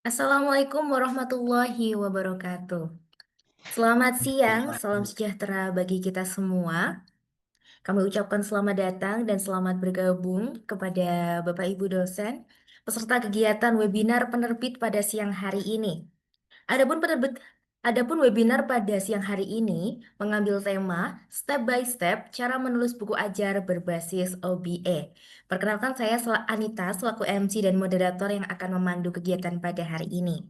Assalamualaikum warahmatullahi wabarakatuh. Selamat siang, salam sejahtera bagi kita semua. Kami ucapkan selamat datang dan selamat bergabung kepada Bapak Ibu dosen, peserta kegiatan webinar penerbit pada siang hari ini. Adapun penerbit Adapun webinar pada siang hari ini mengambil tema Step by Step Cara Menulis Buku Ajar Berbasis OBE. Perkenalkan saya Anita selaku MC dan moderator yang akan memandu kegiatan pada hari ini.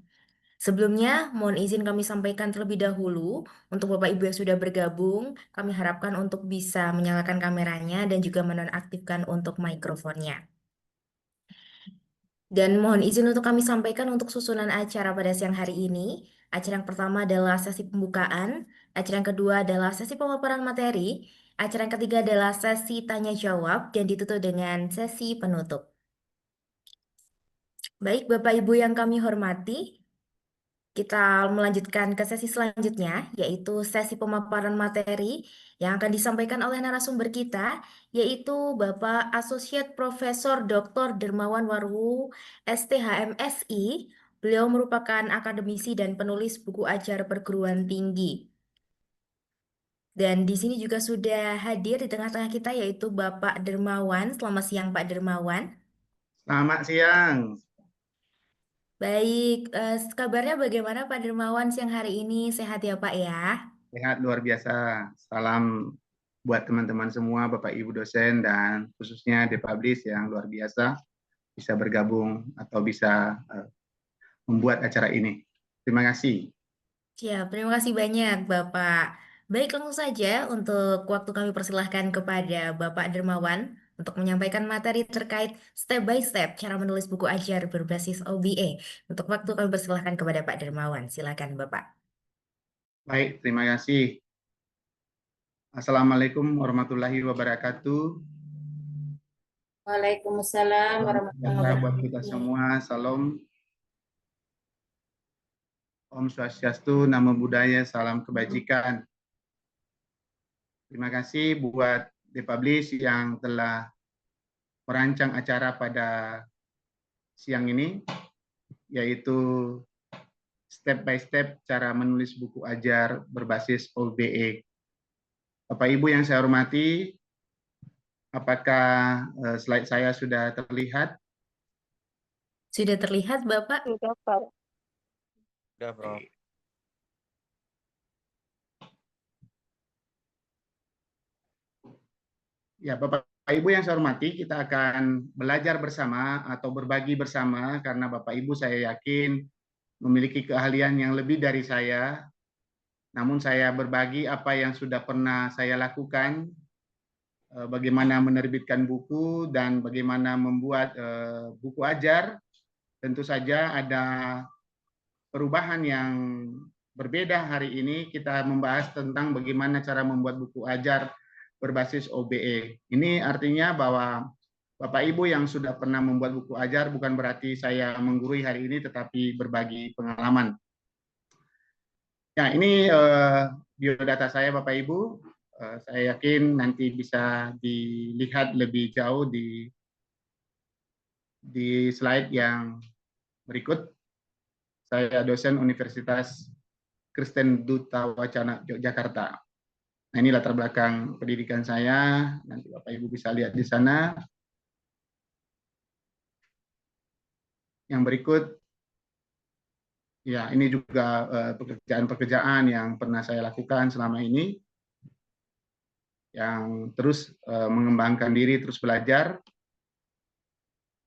Sebelumnya, mohon izin kami sampaikan terlebih dahulu untuk Bapak Ibu yang sudah bergabung, kami harapkan untuk bisa menyalakan kameranya dan juga menonaktifkan untuk mikrofonnya. Dan mohon izin untuk kami sampaikan untuk susunan acara pada siang hari ini. Acara yang pertama adalah sesi pembukaan, acara yang kedua adalah sesi pemaparan materi, acara yang ketiga adalah sesi tanya jawab, dan ditutup dengan sesi penutup. Baik, Bapak Ibu yang kami hormati, kita melanjutkan ke sesi selanjutnya, yaitu sesi pemaparan materi yang akan disampaikan oleh narasumber kita, yaitu Bapak Asosiat Profesor Dr. Dermawan Warwu, STHMSI. Beliau merupakan akademisi dan penulis buku ajar perguruan tinggi. Dan di sini juga sudah hadir di tengah-tengah kita, yaitu Bapak Dermawan. Selamat siang, Pak Dermawan. Selamat siang, Baik, kabarnya bagaimana Pak Dermawan siang hari ini? Sehat ya, Pak ya? sehat luar biasa. Salam buat teman-teman semua, Bapak Ibu dosen, dan khususnya Depublish yang luar biasa bisa bergabung atau bisa membuat acara ini. Terima kasih. Siap, terima kasih banyak Bapak. Baik, langsung saja untuk waktu kami persilahkan kepada Bapak Dermawan untuk menyampaikan materi terkait step by step cara menulis buku ajar berbasis OBE. Untuk waktu kami persilahkan kepada Pak Dermawan. Silakan Bapak. Baik, terima kasih. Assalamualaikum warahmatullahi wabarakatuh. Waalaikumsalam Salam warahmatullahi sejahtera buat kita wabarakatuh. semua. Salam Om Swastiastu, Namo Buddhaya, salam kebajikan. Terima kasih buat Depublish yang telah merancang acara pada siang ini, yaitu step by step cara menulis buku ajar berbasis OBE. Bapak Ibu yang saya hormati, apakah slide saya sudah terlihat? Sudah terlihat Bapak? Sudah, Pak. Udah, Bro. Ya, Bapak Ibu yang saya hormati, kita akan belajar bersama atau berbagi bersama karena Bapak Ibu saya yakin memiliki keahlian yang lebih dari saya. Namun saya berbagi apa yang sudah pernah saya lakukan, bagaimana menerbitkan buku dan bagaimana membuat buku ajar. Tentu saja ada perubahan yang berbeda hari ini. Kita membahas tentang bagaimana cara membuat buku ajar berbasis OBE. Ini artinya bahwa Bapak Ibu yang sudah pernah membuat buku ajar bukan berarti saya menggurui hari ini, tetapi berbagi pengalaman. Ya, ini biodata saya Bapak Ibu. Saya yakin nanti bisa dilihat lebih jauh di slide yang berikut. Saya dosen Universitas Kristen Duta Wacana Yogyakarta. Nah, ini latar belakang pendidikan saya. Nanti Bapak Ibu bisa lihat di sana. Yang berikut, ya ini juga pekerjaan-pekerjaan yang pernah saya lakukan selama ini, yang terus mengembangkan diri, terus belajar.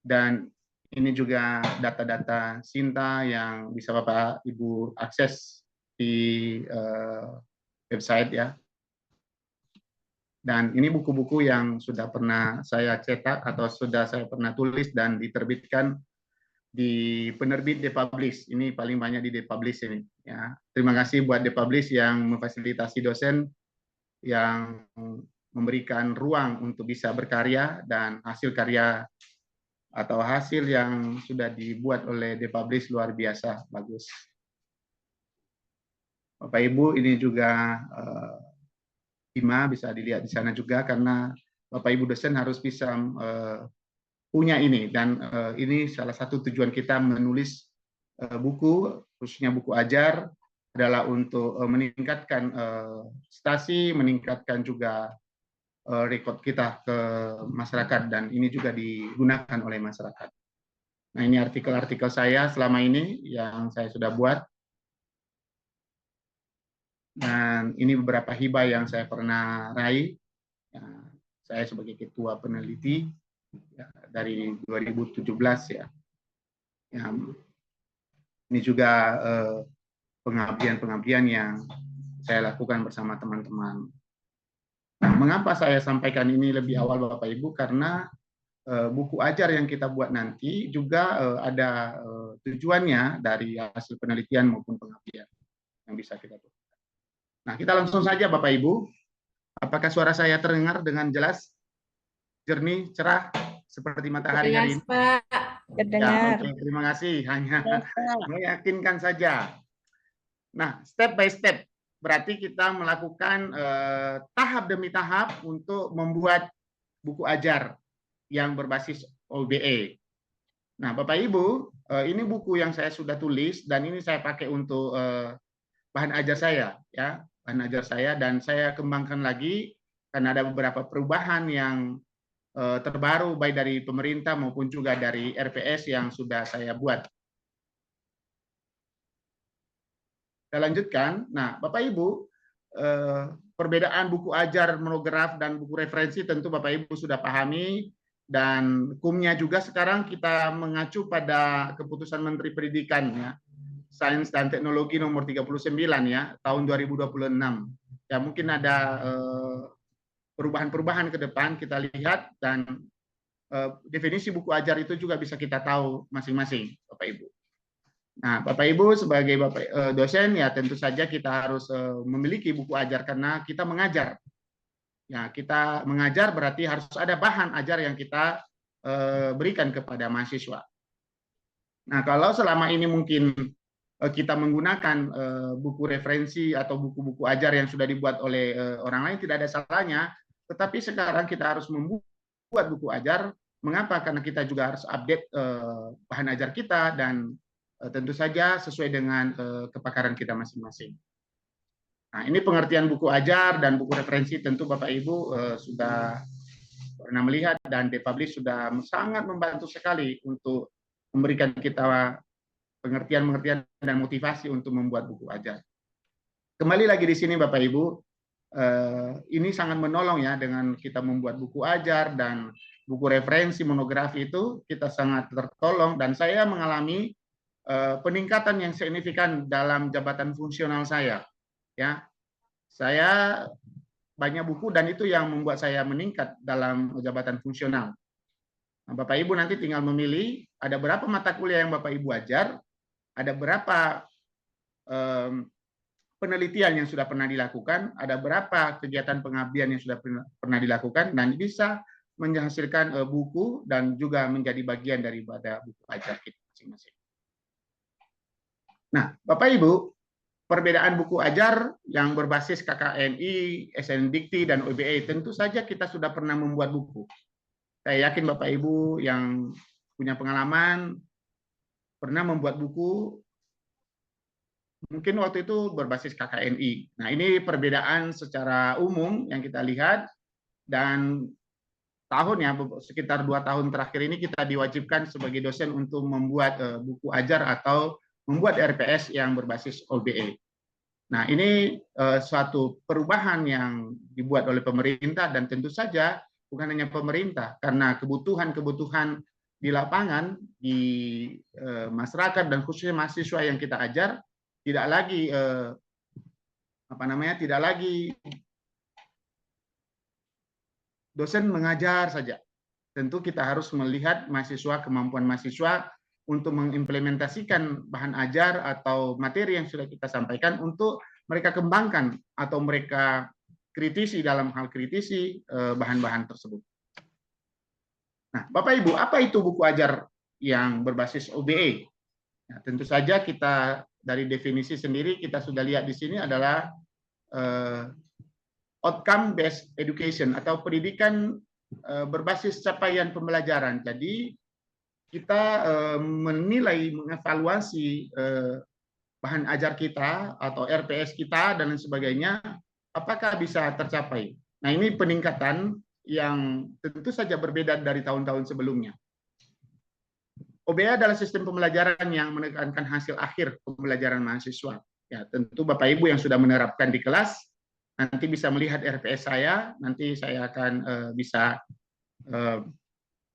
Dan ini juga data-data Sinta yang bisa Bapak Ibu akses di website ya. Dan ini buku-buku yang sudah pernah saya cetak atau sudah saya pernah tulis dan diterbitkan di penerbit Depublish. Ini paling banyak di Depublish ini. Ya. Terima kasih buat Depublish yang memfasilitasi dosen yang memberikan ruang untuk bisa berkarya, dan hasil karya atau hasil yang sudah dibuat oleh Depublish luar biasa bagus. Bapak Ibu, ini juga Bima bisa dilihat di sana juga, karena Bapak Ibu dosen harus bisa punya ini, dan ini salah satu tujuan kita menulis buku, khususnya buku ajar, adalah untuk meningkatkan prestasi, meningkatkan juga rekod kita ke masyarakat, dan ini juga digunakan oleh masyarakat. Nah, ini artikel-artikel saya selama ini yang saya sudah buat. Dan ini beberapa hibah yang saya pernah raih. Ya, saya sebagai ketua peneliti ya, dari 2017 ya. Ya, ini juga pengabdian-pengabdian yang saya lakukan bersama teman-teman. Nah, mengapa saya sampaikan ini lebih awal Bapak Ibu? Karena buku ajar yang kita buat nanti juga ada tujuannya dari hasil penelitian maupun pengabdian yang bisa kita buat. Nah, kita langsung saja Bapak Ibu. Apakah suara saya terdengar dengan jelas, jernih, cerah, seperti matahari hari Jelas, ini? Pak. Ya, Terdengar. oke, terima kasih. Hanya Ya, Pak. meyakinkan saja. Nah, step by step, berarti kita melakukan tahap demi tahap untuk membuat buku ajar yang berbasis OBE. Nah, Bapak Ibu, ini buku yang saya sudah tulis dan ini saya pakai untuk bahan ajar saya, ya, bahan ajar saya, dan saya kembangkan lagi karena ada beberapa perubahan yang terbaru baik dari pemerintah maupun juga dari RPS yang sudah saya buat. Saya lanjutkan. Nah, Bapak Ibu, perbedaan buku ajar monograf dan buku referensi tentu Bapak Ibu sudah pahami, dan hukumnya juga sekarang kita mengacu pada keputusan Menteri Pendidikan ya, Sains dan Teknologi nomor 39 ya, tahun 2026. Ya, mungkin ada perubahan-perubahan ke depan kita lihat, dan definisi buku ajar itu juga bisa kita tahu masing-masing Bapak Ibu. Nah, Bapak Ibu sebagai dosen ya tentu saja kita harus memiliki buku ajar karena kita mengajar. Ya, kita mengajar berarti harus ada bahan ajar yang kita berikan kepada mahasiswa. Nah, kalau selama ini mungkin kita menggunakan buku referensi atau buku-buku ajar yang sudah dibuat oleh orang lain, tidak ada salahnya. Tetapi sekarang kita harus membuat buku ajar. Mengapa? Karena kita juga harus update bahan ajar kita dan tentu saja sesuai dengan kepakaran kita masing-masing. Nah, ini pengertian buku ajar dan buku referensi tentu Bapak Ibu sudah pernah melihat, dan Depublish sudah sangat membantu sekali untuk memberikan kita pengertian-pengertian dan motivasi untuk membuat buku ajar. Kembali lagi di sini Bapak Ibu, ini sangat menolong ya dengan kita membuat buku ajar dan buku referensi monografi itu kita sangat tertolong, dan saya mengalami peningkatan yang signifikan dalam jabatan fungsional saya. Ya, saya banyak buku dan itu yang membuat saya meningkat dalam jabatan fungsional. Nah, Bapak Ibu nanti tinggal memilih ada berapa mata kuliah yang Bapak Ibu ajar, ada berapa penelitian yang sudah pernah dilakukan, ada berapa kegiatan pengabdian yang sudah pernah dilakukan, dan bisa menghasilkan buku dan juga menjadi bagian daripada buku ajar kita masing-masing. Nah, Bapak Ibu, perbedaan buku ajar yang berbasis KKNI, SNDikti, dan OBE, tentu saja kita sudah pernah membuat buku. Saya yakin Bapak Ibu yang punya pengalaman pernah membuat buku, mungkin waktu itu berbasis KKNI. Nah, ini perbedaan secara umum yang kita lihat, dan tahun ya, sekitar 2 tahun terakhir ini kita diwajibkan sebagai dosen untuk membuat buku ajar atau membuat RPS yang berbasis OBE. Nah, ini suatu perubahan yang dibuat oleh pemerintah, dan tentu saja bukan hanya pemerintah, karena kebutuhan-kebutuhan di lapangan, di masyarakat, dan khususnya mahasiswa yang kita ajar, tidak lagi tidak lagi dosen mengajar saja. Tentu kita harus melihat mahasiswa, kemampuan mahasiswa untuk mengimplementasikan bahan ajar atau materi yang sudah kita sampaikan untuk mereka kembangkan atau mereka kritisi dalam hal kritisi bahan-bahan tersebut. Nah, Bapak Ibu, apa itu buku ajar yang berbasis OBE? Nah, tentu saja kita dari definisi sendiri kita sudah lihat di sini adalah outcome based education atau pendidikan berbasis capaian pembelajaran. Jadi kita menilai, mengevaluasi bahan ajar kita atau RPS kita dan lain sebagainya, apakah bisa tercapai. Nah, ini peningkatan yang tentu saja berbeda dari tahun-tahun sebelumnya. OBE adalah sistem pembelajaran yang menekankan hasil akhir pembelajaran mahasiswa. Ya, tentu Bapak Ibu yang sudah menerapkan di kelas nanti bisa melihat RPS saya, nanti saya akan bisa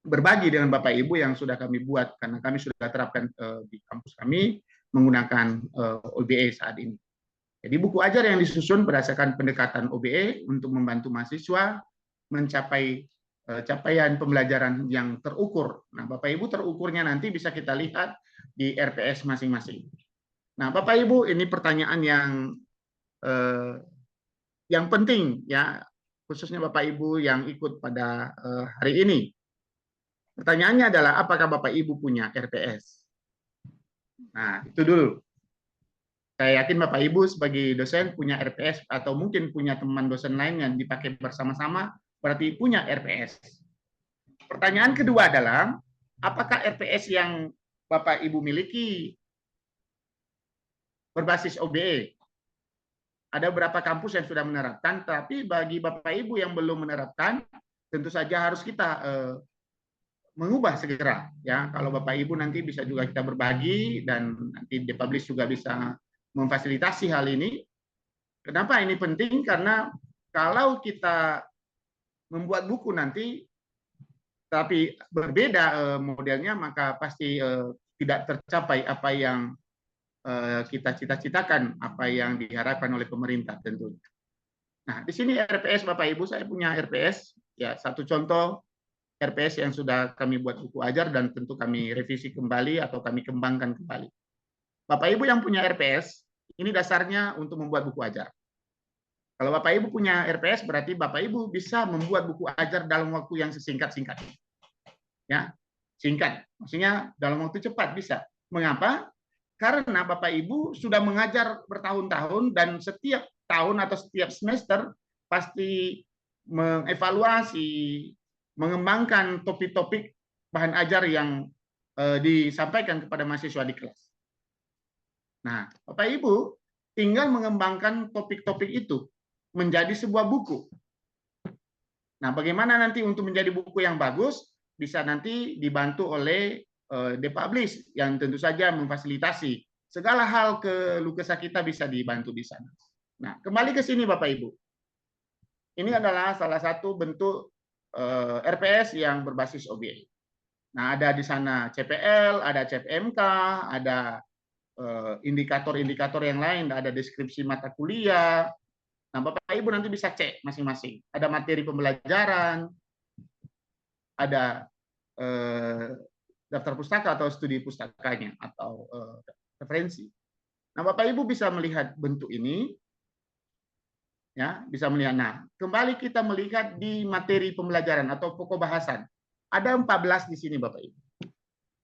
berbagi dengan Bapak Ibu yang sudah kami buat karena kami sudah terapkan di kampus kami menggunakan OBE saat ini. Jadi buku ajar yang disusun berdasarkan pendekatan OBE untuk membantu mahasiswa mencapai capaian pembelajaran yang terukur. Nah, Bapak Ibu terukurnya nanti bisa kita lihat di RPS masing-masing. Nah, Bapak Ibu, ini pertanyaan yang penting ya, khususnya Bapak Ibu yang ikut pada hari ini. Pertanyaannya adalah apakah Bapak Ibu punya RPS? Nah, itu dulu. Saya yakin Bapak Ibu sebagai dosen punya RPS atau mungkin punya teman dosen lain yang dipakai bersama-sama, berarti punya RPS. Pertanyaan kedua adalah, apakah RPS yang Bapak Ibu miliki berbasis OBE? Ada beberapa kampus yang sudah menerapkan, tapi bagi Bapak Ibu yang belum menerapkan, tentu saja harus kita mengubah segera. Ya, kalau Bapak Ibu nanti bisa juga kita berbagi dan nanti Depublish juga bisa memfasilitasi hal ini. Kenapa ini penting? Karena kalau kita membuat buku nanti tapi berbeda modelnya, maka pasti tidak tercapai apa yang kita cita-citakan, apa yang diharapkan oleh pemerintah tentunya. Nah, di sini RPS Bapak Ibu, saya punya RPS, ya satu contoh RPS yang sudah kami buat buku ajar dan tentu kami revisi kembali atau kami kembangkan kembali. Bapak Ibu yang punya RPS, ini dasarnya untuk membuat buku ajar. Kalau Bapak Ibu punya RPS, berarti Bapak Ibu bisa membuat buku ajar dalam waktu yang sesingkat-singkatnya. Ya, singkat. Maksudnya dalam waktu cepat bisa. Mengapa? Karena Bapak Ibu sudah mengajar bertahun-tahun dan setiap tahun atau setiap semester pasti mengevaluasi, mengembangkan topik-topik bahan ajar yang disampaikan kepada mahasiswa di kelas. Nah, Bapak Ibu tinggal mengembangkan topik-topik itu menjadi sebuah buku. Nah, bagaimana nanti untuk menjadi buku yang bagus? Bisa nanti dibantu oleh Depublish yang tentu saja memfasilitasi segala hal keluh kesah kita bisa dibantu di sana. Nah, kembali ke sini Bapak Ibu. Ini adalah salah satu bentuk RPS yang berbasis OBE. Nah, ada di sana CPL, ada CPMK, ada indikator-indikator yang lain, ada deskripsi mata kuliah. Nah, Bapak Ibu nanti bisa cek masing-masing. Ada materi pembelajaran, ada daftar pustaka atau studi pustakanya atau referensi. Nah, Bapak Ibu bisa melihat bentuk ini, ya, bisa melihat. Nah, kembali kita melihat di materi pembelajaran atau pokok bahasan. Ada 14 di sini, Bapak Ibu.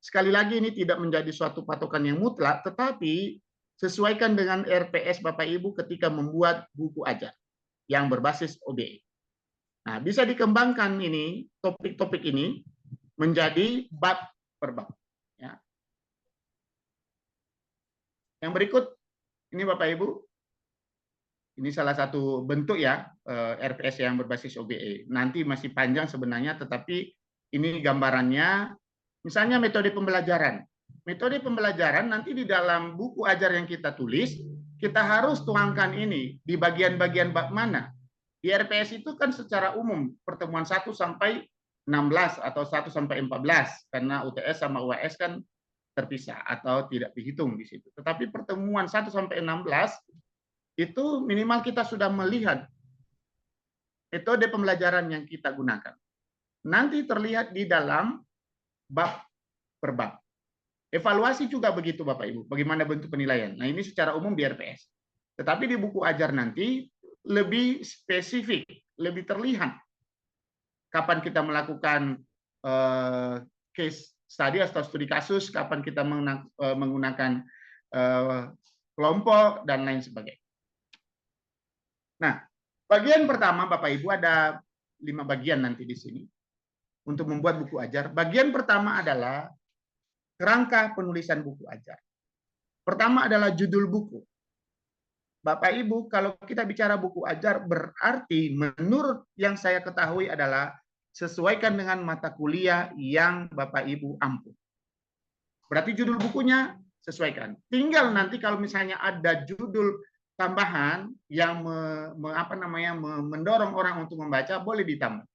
Sekali lagi ini tidak menjadi suatu patokan yang mutlak, tetapi sesuaikan dengan RPS Bapak Ibu ketika membuat buku ajar yang berbasis OBE. Nah, bisa dikembangkan ini topik-topik ini menjadi bab per bab. Ya. Yang berikut ini Bapak Ibu, ini salah satu bentuk ya RPS yang berbasis OBE. Nanti masih panjang sebenarnya, tetapi ini gambarannya. Misalnya metode pembelajaran. Metode pembelajaran nanti di dalam buku ajar yang kita tulis, kita harus tuangkan ini di bagian-bagian bab mana. Di RPS itu kan secara umum pertemuan 1 sampai 16 atau 1 sampai 14 karena UTS sama UAS kan terpisah atau tidak dihitung di situ. Tetapi pertemuan 1 sampai 16 itu minimal kita sudah melihat metode pembelajaran yang kita gunakan. Nanti terlihat di dalam bab per bab. Evaluasi juga begitu Bapak Ibu. Bagaimana bentuk penilaian? Nah, ini secara umum di RPS. Tetapi di buku ajar nanti lebih spesifik, lebih terlihat kapan kita melakukan case study atau studi kasus, kapan kita menggunakan kelompok dan lain sebagainya. Nah, bagian pertama Bapak Ibu ada 5 bagian nanti di sini untuk membuat buku ajar. Bagian pertama adalah kerangka penulisan buku ajar. Pertama adalah judul buku. Bapak Ibu, kalau kita bicara buku ajar berarti menurut yang saya ketahui adalah sesuaikan dengan mata kuliah yang Bapak Ibu ampuh. Berarti judul bukunya sesuaikan. Tinggal nanti kalau misalnya ada judul tambahan yang mendorong orang untuk membaca, boleh ditambah.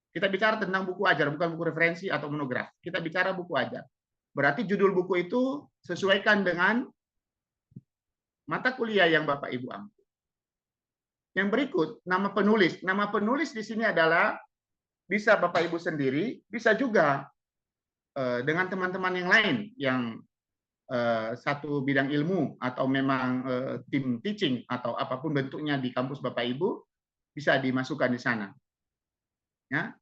Kita bicara tentang buku ajar, bukan buku referensi atau monograf. Kita bicara buku ajar. Berarti judul buku itu sesuaikan dengan mata kuliah yang Bapak Ibu ambil. Yang berikut, nama penulis. Nama penulis di sini adalah bisa Bapak Ibu sendiri, bisa juga dengan teman-teman yang lain yang satu bidang ilmu atau memang tim teaching atau apapun bentuknya di kampus Bapak Ibu bisa dimasukkan di sana. Ya.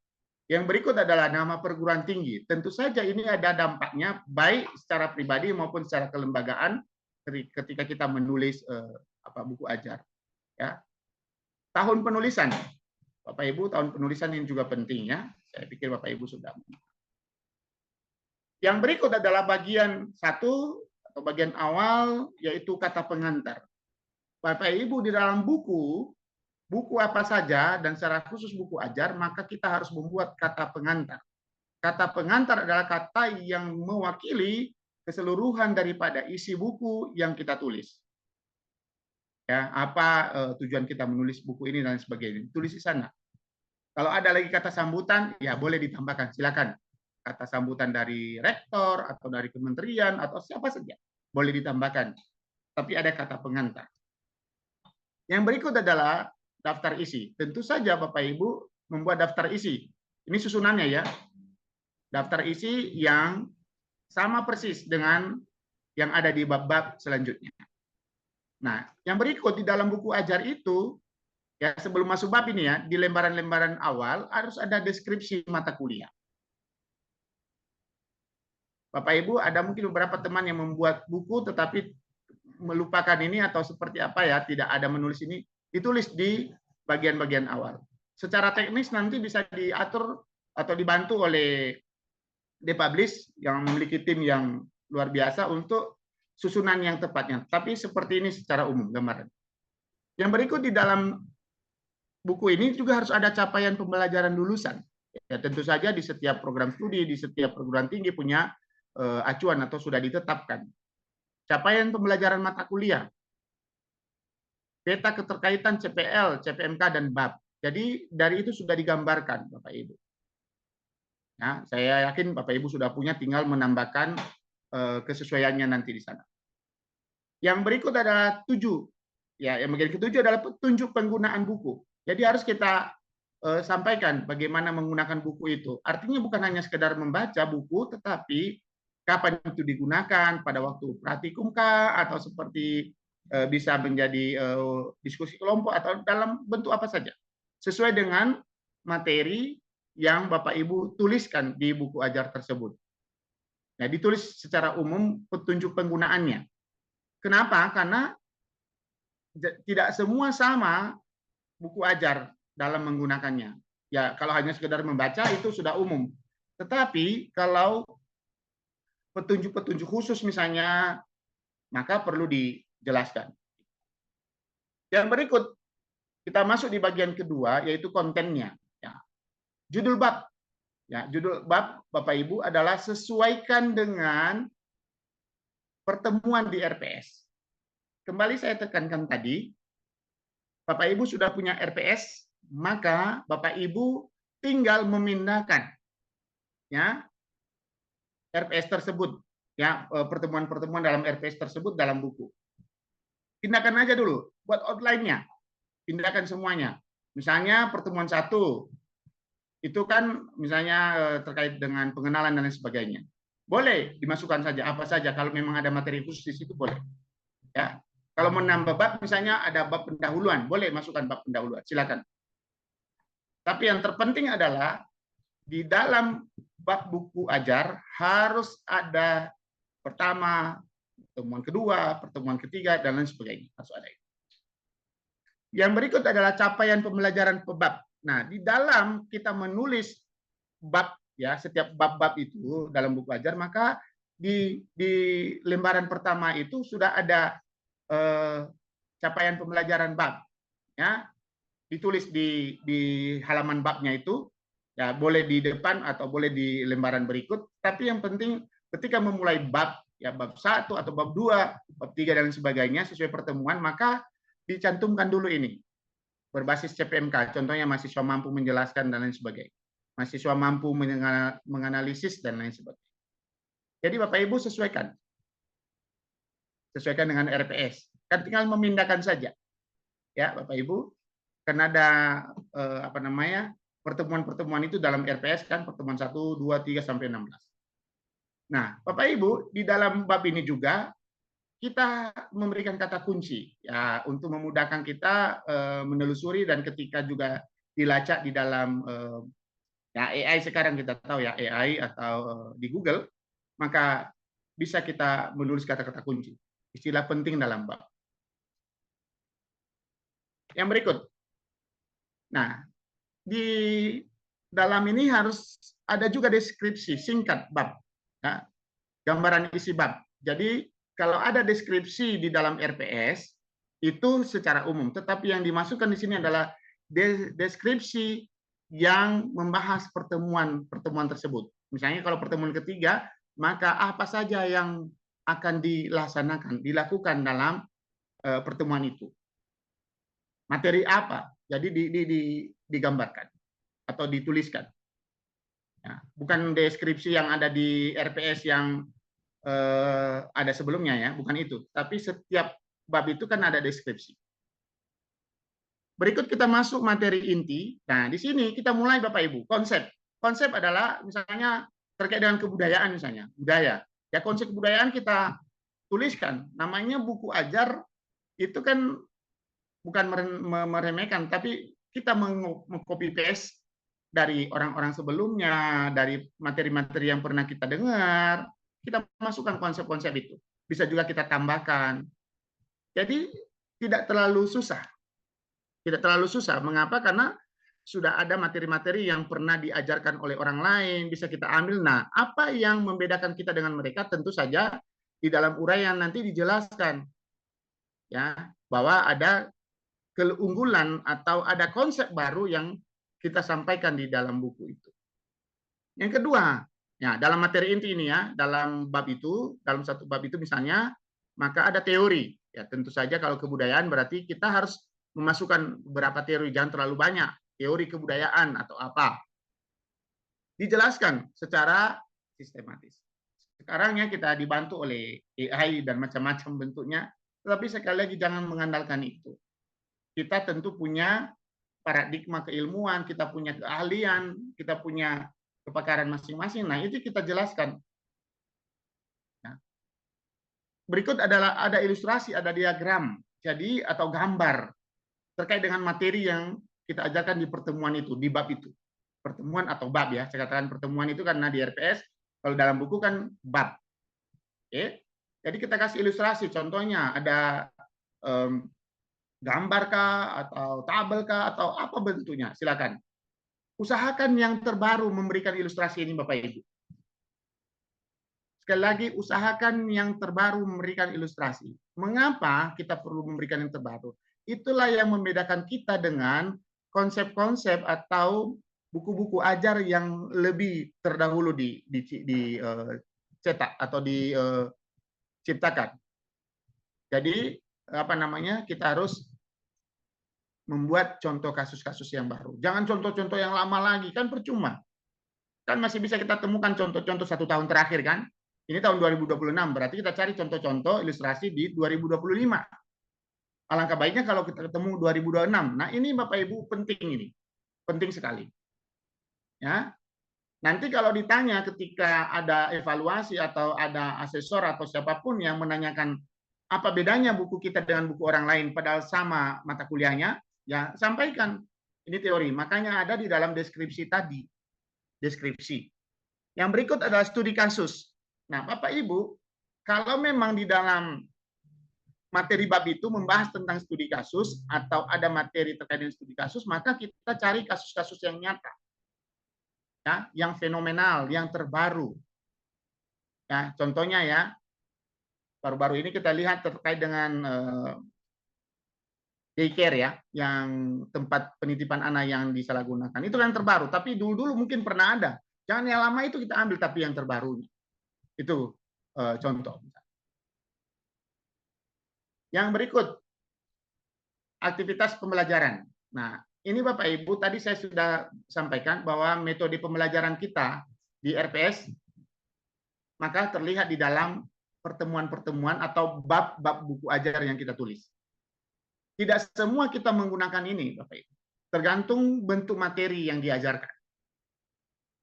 Yang berikut adalah nama perguruan tinggi. Tentu saja ini ada dampaknya baik secara pribadi maupun secara kelembagaan ketika kita menulis buku ajar. Ya. Tahun penulisan, Bapak Ibu, tahun penulisan ini juga penting ya. Saya pikir Bapak Ibu sudah. Yang berikut adalah bagian 1 atau bagian awal, yaitu kata pengantar. Bapak Ibu, di dalam buku apa saja dan secara khusus buku ajar, maka kita harus membuat kata pengantar. Kata pengantar adalah kata yang mewakili keseluruhan daripada isi buku yang kita tulis. Ya, apa tujuan kita menulis buku ini dan sebagainya. Tulis di sana. Kalau ada lagi kata sambutan, ya boleh ditambahkan. Silakan. Kata sambutan dari rektor atau dari kementerian atau siapa saja boleh ditambahkan. Tapi ada kata pengantar. Yang berikut adalah daftar isi. Tentu saja Bapak Ibu membuat daftar isi. Ini susunannya ya. Daftar isi yang sama persis dengan yang ada di bab-bab selanjutnya. Nah, yang berikut di dalam buku ajar itu, ya sebelum masuk bab ini ya, di lembaran-lembaran awal harus ada deskripsi mata kuliah. Bapak Ibu, ada mungkin beberapa teman yang membuat buku tetapi melupakan ini atau seperti apa ya, tidak ada menulis ini, ditulis di bagian-bagian awal. Secara teknis nanti bisa diatur atau dibantu oleh Depublish yang memiliki tim yang luar biasa untuk susunan yang tepatnya. Tapi seperti ini secara umum gambaran. Yang berikut di dalam buku ini juga harus ada capaian pembelajaran lulusan. Ya, tentu saja di setiap program studi, di setiap perguruan tinggi punya acuan atau sudah ditetapkan. Capaian pembelajaran mata kuliah, peta keterkaitan CPL, CPMK, dan BAB. Jadi dari itu sudah digambarkan, Bapak Ibu. Nah, saya yakin Bapak Ibu sudah punya, tinggal menambahkan kesesuaiannya nanti di sana. Yang berikut adalah 7. Ya, yang bagian ke-7 adalah petunjuk penggunaan buku. Jadi harus kita sampaikan bagaimana menggunakan buku itu. Artinya bukan hanya sekedar membaca buku, tetapi kapan itu digunakan, pada waktu praktikum kah, atau seperti bisa menjadi diskusi kelompok, atau dalam bentuk apa saja. Sesuai dengan materi yang Bapak Ibu tuliskan di buku ajar tersebut. Nah, ditulis secara umum petunjuk penggunaannya. Kenapa? Karena tidak semua sama buku ajar dalam menggunakannya. Ya, kalau hanya sekedar membaca itu sudah umum. Tetapi kalau petunjuk-petunjuk khusus misalnya, maka perlu dijelaskan. Yang berikut, kita masuk di bagian kedua, yaitu kontennya. Ya. Judul bab. Ya, judul bab, Bapak Ibu, adalah sesuaikan dengan pertemuan di RPS. Kembali saya tekankan tadi, Bapak Ibu sudah punya RPS, maka Bapak Ibu tinggal memindahkan ya RPS tersebut, ya pertemuan-pertemuan dalam RPS tersebut dalam buku. Pindahkan aja dulu, buat outline-nya, pindahkan semuanya. Misalnya pertemuan 1 itu kan misalnya terkait dengan pengenalan dan lain sebagainya. Boleh dimasukkan saja apa saja, kalau memang ada materi khusus di situ boleh. Ya. Kalau menambah bab misalnya ada bab pendahuluan, boleh masukkan bab pendahuluan, silakan. Tapi yang terpenting adalah di dalam bab buku ajar harus ada pertama, pertemuan kedua, pertemuan ketiga, dan lain sebagainya. Harus ada itu. Yang berikut adalah capaian pembelajaran per bab. Nah, di dalam kita menulis bab ya setiap bab-bab itu dalam buku ajar, maka di lembaran pertama itu sudah ada capaian pembelajaran bab, ya ditulis di halaman babnya itu, ya boleh di depan atau boleh di lembaran berikut, tapi yang penting ketika memulai bab, ya bab 1 atau bab 2, bab 3 dan sebagainya sesuai pertemuan, maka dicantumkan dulu ini berbasis CPMK, contohnya mahasiswa mampu menjelaskan dan lain sebagainya, mahasiswa mampu menganalisis dan lain sebagainya. Jadi Bapak Ibu sesuaikan dengan RPS, kan tinggal memindahkan saja, ya Bapak Ibu, karena ada pertemuan-pertemuan itu dalam RPS kan, pertemuan 1, 2, 3 sampai 16. Nah, Bapak Ibu, di dalam bab ini juga kita memberikan kata kunci ya untuk memudahkan kita menelusuri, dan ketika juga dilacak di dalam ya AI, sekarang kita tahu ya AI atau di Google, maka bisa kita menulis kata-kata kunci, istilah penting dalam bab. Yang berikut. Nah, di dalam ini harus ada juga deskripsi singkat bab, ya, gambaran isi bab. Jadi kalau ada deskripsi di dalam RPS itu secara umum, tetapi yang dimasukkan di sini adalah deskripsi yang membahas pertemuan tersebut. Misalnya kalau pertemuan ketiga, maka apa saja yang akan dilakukan dalam pertemuan itu. Materi apa? Jadi digambarkan atau dituliskan. Ya, bukan deskripsi yang ada di RPS yang ada sebelumnya ya, bukan itu. Tapi setiap bab itu kan ada deskripsi. Berikut kita masuk materi inti. Nah, di sini kita mulai Bapak Ibu, konsep. Konsep adalah misalnya terkait dengan kebudayaan misalnya, budaya. Ya konsep kebudayaan kita tuliskan. Namanya buku ajar itu kan bukan meremehkan, tapi kita meng-copy paste dari orang-orang sebelumnya, dari materi-materi yang pernah kita dengar, kita masukkan konsep-konsep itu. Bisa juga kita tambahkan. Jadi tidak terlalu susah. Tidak terlalu susah. Mengapa? Karena sudah ada materi-materi yang pernah diajarkan oleh orang lain, bisa kita ambil. Nah, apa yang membedakan kita dengan mereka? Tentu saja di dalam uraian nanti dijelaskan ya bahwa ada keunggulan atau ada konsep baru yang kita sampaikan di dalam buku itu. Yang kedua, ya dalam materi inti ini ya, dalam bab itu, dalam satu bab itu misalnya, maka ada teori. Ya tentu saja kalau kebudayaan berarti kita harus memasukkan beberapa teori, jangan terlalu banyak. Teori kebudayaan atau apa. Dijelaskan secara sistematis. Sekarang ya kita dibantu oleh AI dan macam-macam bentuknya, tetapi sekali lagi jangan mengandalkan itu. Kita tentu punya paradigma keilmuan, kita punya keahlian, kita punya kepakaran masing-masing. Nah, itu kita jelaskan. Nah, berikut adalah ada ilustrasi, ada diagram, jadi atau gambar terkait dengan materi yang kita ajarkan di pertemuan itu, di bab itu. Pertemuan atau bab ya, saya katakan pertemuan itu karena di RPS, kalau dalam buku kan bab. Oke. Jadi kita kasih ilustrasi, contohnya ada gambar kah, atau tabel kah, atau apa bentuknya, silakan. Usahakan yang terbaru memberikan ilustrasi ini Bapak Ibu. Sekali lagi, usahakan yang terbaru memberikan ilustrasi. Mengapa kita perlu memberikan yang terbaru? Itulah yang membedakan kita dengan konsep-konsep atau buku-buku ajar yang lebih terdahulu dicetak atau diciptakan. Jadi apa namanya? Kita harus membuat contoh kasus-kasus yang baru. Jangan contoh-contoh yang lama lagi, kan percuma. Kan masih bisa kita temukan contoh-contoh 1 tahun terakhir kan? Ini tahun 2026, berarti kita cari contoh-contoh ilustrasi di 2025. Alangkah baiknya kalau kita ketemu 2026. Nah, ini Bapak Ibu penting ini. Penting sekali. Ya. Nanti kalau ditanya ketika ada evaluasi atau ada asesor atau siapapun yang menanyakan apa bedanya buku kita dengan buku orang lain padahal sama mata kuliahnya, ya sampaikan. Ini teori. Makanya ada di dalam deskripsi tadi. Deskripsi. Yang berikut adalah studi kasus. Nah, Bapak Ibu, kalau memang di dalam materi bab itu membahas tentang studi kasus atau ada materi terkait dengan studi kasus, maka kita cari kasus-kasus yang nyata. ya, yang fenomenal, yang terbaru. Ya, contohnya ya, baru-baru ini kita lihat terkait dengan daycare ya, yang tempat penitipan anak yang disalahgunakan. Itu yang terbaru, tapi dulu-dulu mungkin pernah ada. Jangan yang lama itu kita ambil, tapi yang terbaru. Itu contoh. Yang berikut, aktivitas pembelajaran. Nah, ini Bapak Ibu, tadi saya sudah sampaikan bahwa metode pembelajaran kita di RPS, maka terlihat di dalam pertemuan-pertemuan atau bab-bab buku ajar yang kita tulis. Tidak semua kita menggunakan ini, Bapak Ibu. Tergantung bentuk materi yang diajarkan.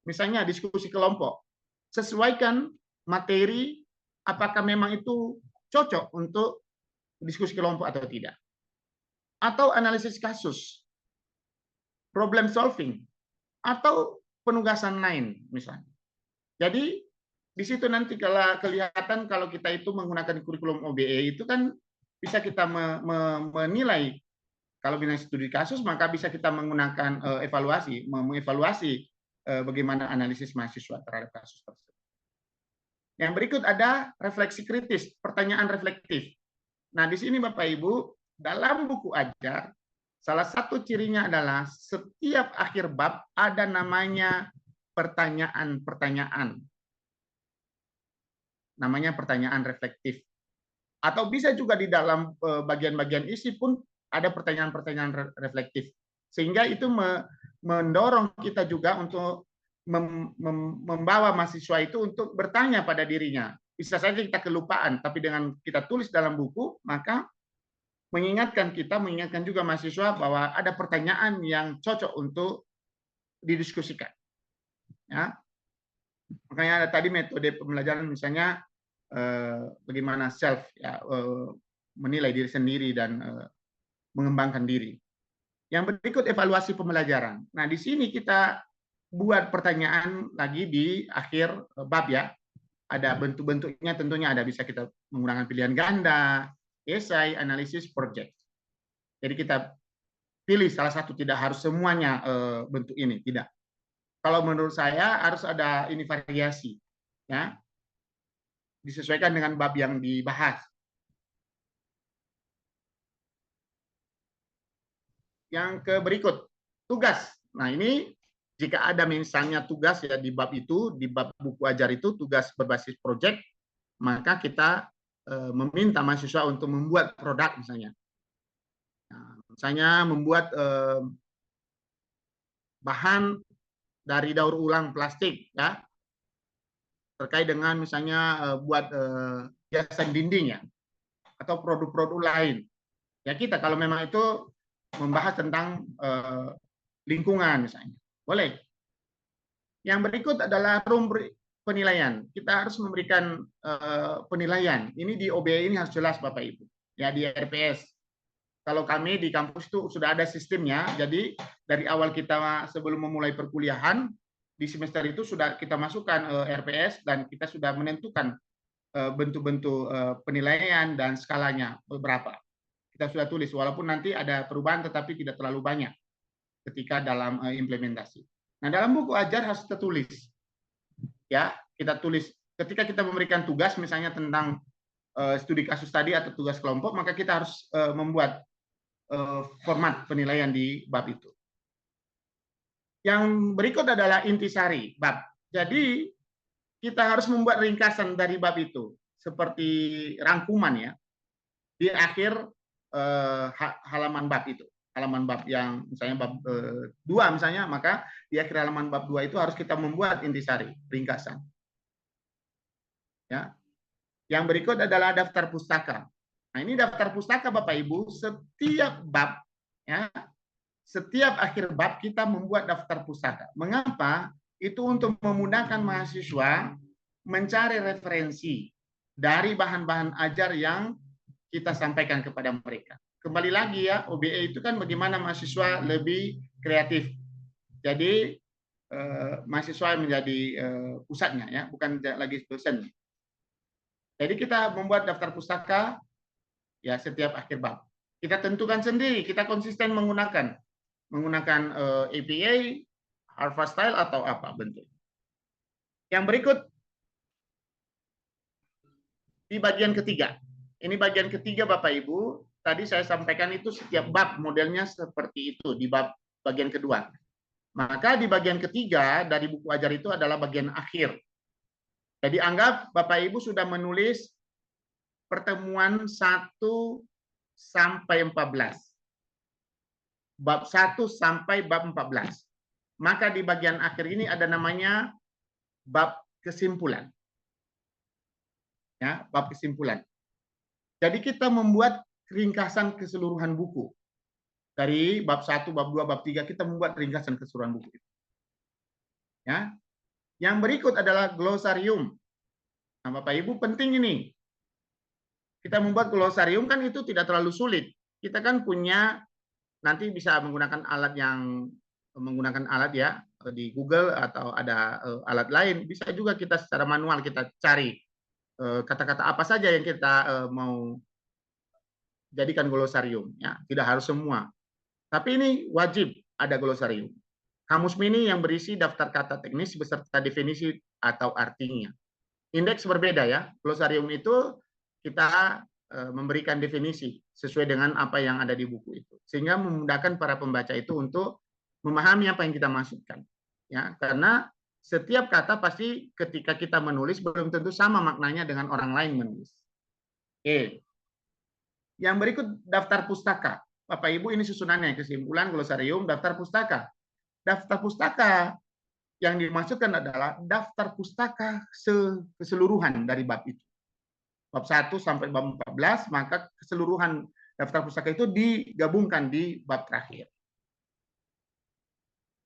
Misalnya diskusi kelompok. Sesuaikan materi, apakah memang itu cocok untuk diskusi kelompok atau tidak. Atau analisis kasus, problem solving, atau penugasan lain misalnya. Jadi di situ nanti kalau kelihatan kalau kita itu menggunakan kurikulum OBE itu kan bisa kita menilai. Kalau bidang studi kasus maka bisa kita menggunakan evaluasi, mengevaluasi bagaimana analisis mahasiswa terhadap kasus tersebut. Yang berikut ada refleksi kritis, pertanyaan reflektif. Nah, di sini Bapak Ibu, dalam buku ajar, salah satu cirinya adalah setiap akhir bab ada namanya pertanyaan-pertanyaan. Namanya pertanyaan reflektif. Atau bisa juga di dalam bagian-bagian isi pun ada pertanyaan-pertanyaan reflektif. Sehingga itu mendorong kita juga untuk membawa mahasiswa itu untuk bertanya pada dirinya. Bisa saja kita kelupaan, tapi dengan kita tulis dalam buku, maka mengingatkan juga mahasiswa bahwa ada pertanyaan yang cocok untuk didiskusikan. Ya. Makanya ada tadi metode pembelajaran misalnya bagaimana self ya, menilai diri sendiri dan mengembangkan diri. Yang berikut evaluasi pembelajaran. Nah, di sini kita buat pertanyaan lagi di akhir bab ya. Ada bentuk-bentuknya tentunya ada, bisa kita menggunakan pilihan ganda, esai, analisis, project. Jadi kita pilih salah satu, tidak harus semuanya bentuk ini, tidak. Kalau menurut saya harus ada ini variasi, ya, disesuaikan dengan bab yang dibahas. Yang ke berikut, tugas. Nah, ini jika ada misalnya tugas ya di bab itu, di bab buku ajar itu tugas berbasis project, maka kita meminta mahasiswa untuk membuat produk misalnya. Nah, misalnya membuat bahan dari daur ulang plastik ya, terkait dengan misalnya buat hiasan dinding ya, atau produk-produk lain. Ya kita kalau memang itu membahas tentang lingkungan misalnya, boleh. Yang berikut adalah rubrik penilaian. Kita harus memberikan penilaian. Ini di OBE ini harus jelas Bapak Ibu. Ya di RPS. Kalau kami di kampus itu sudah ada sistemnya. Jadi dari awal kita sebelum memulai perkuliahan di semester itu sudah kita masukkan RPS dan kita sudah menentukan bentuk-bentuk penilaian dan skalanya berapa. Kita sudah tulis walaupun nanti ada perubahan tetapi tidak terlalu banyak ketika dalam implementasi. Nah, dalam buku ajar harus tertulis. Ya, kita tulis ketika kita memberikan tugas misalnya tentang studi kasus tadi atau tugas kelompok, maka kita harus membuat format penilaian di bab itu. Yang berikut adalah intisari bab. Jadi kita harus membuat ringkasan dari bab itu seperti rangkuman ya di akhir halaman bab itu. Halaman bab yang misalnya bab 2 misalnya, maka di akhir halaman bab 2 itu harus kita membuat intisari, ringkasan. Ya. Yang berikut adalah daftar pustaka. Nah, ini daftar pustaka Bapak Ibu, setiap bab ya, setiap akhir bab kita membuat daftar pustaka. Mengapa? Itu untuk memudahkan mahasiswa mencari referensi dari bahan-bahan ajar yang kita sampaikan kepada mereka. Kembali lagi ya, OBE itu kan bagaimana mahasiswa lebih kreatif. Jadi mahasiswa menjadi pusatnya ya, bukan lagi dosen. Jadi kita membuat daftar pustaka ya setiap akhir bab. Kita tentukan sendiri, kita konsisten menggunakan APA Harvard style atau apa bentuk. Yang berikut di bagian ketiga. Ini bagian ketiga Bapak Ibu. Tadi saya sampaikan itu setiap bab modelnya seperti itu di bab bagian kedua. Maka di bagian ketiga dari buku ajar itu adalah bagian akhir. Jadi anggap Bapak Ibu sudah menulis pertemuan 1 sampai 14. Bab 1 sampai bab 14. Maka di bagian akhir ini ada namanya bab kesimpulan. Ya, bab kesimpulan. Jadi kita membuat ringkasan keseluruhan buku. Dari bab 1, bab 2, bab 3 kita membuat ringkasan keseluruhan buku. Ya. Yang berikut adalah glosarium. Nah, Bapak Ibu penting ini. Kita membuat glosarium kan itu tidak terlalu sulit. Kita kan punya nanti bisa menggunakan alat ya di Google atau ada alat lain. Bisa juga kita secara manual kita cari kata-kata apa saja yang kita mau jadikan glosarium. Ya, tidak harus semua. Tapi ini wajib ada glosarium. Kamus mini yang berisi daftar kata teknis beserta definisi atau artinya. Indeks berbeda ya. Glosarium itu kita memberikan definisi sesuai dengan apa yang ada di buku itu. Sehingga memudahkan para pembaca itu untuk memahami apa yang kita maksudkan. Ya, karena setiap kata pasti ketika kita menulis belum tentu sama maknanya dengan orang lain menulis. Oke. Yang berikut daftar pustaka. Bapak Ibu ini susunannya, kesimpulan, glosarium, daftar pustaka. Daftar pustaka yang dimaksudkan adalah daftar pustaka keseluruhan dari bab itu. Bab 1 sampai bab 14, maka keseluruhan daftar pustaka itu digabungkan di bab terakhir.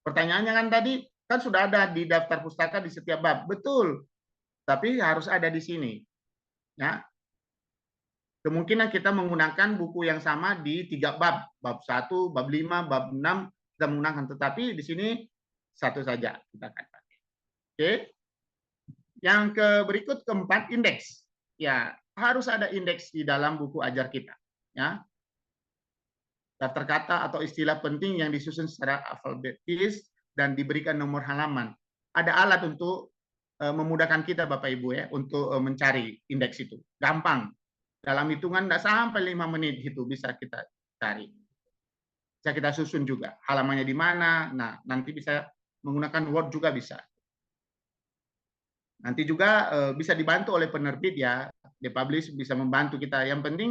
Pertanyaannya kan tadi, kan sudah ada di daftar pustaka di setiap bab. Betul, tapi harus ada di sini. Ya. Kemungkinan kita menggunakan buku yang sama di 3 bab. Bab 1, bab 5, bab 6, kita menggunakan. Tetapi di sini satu saja kita akan pakai. Oke. Yang berikut keempat, indeks. Ya, harus ada indeks di dalam buku ajar kita. Ya. Daftar kata atau istilah penting yang disusun secara alfabetis dan diberikan nomor halaman. Ada alat untuk memudahkan kita Bapak Ibu ya untuk mencari indeks itu. Gampang. Dalam hitungan tidak sampai 5 menit itu bisa kita cari. Bisa kita susun juga. Halamannya di mana. Nah, nanti bisa menggunakan Word juga bisa. Nanti juga bisa dibantu oleh penerbit ya. Depublish bisa membantu kita. Yang penting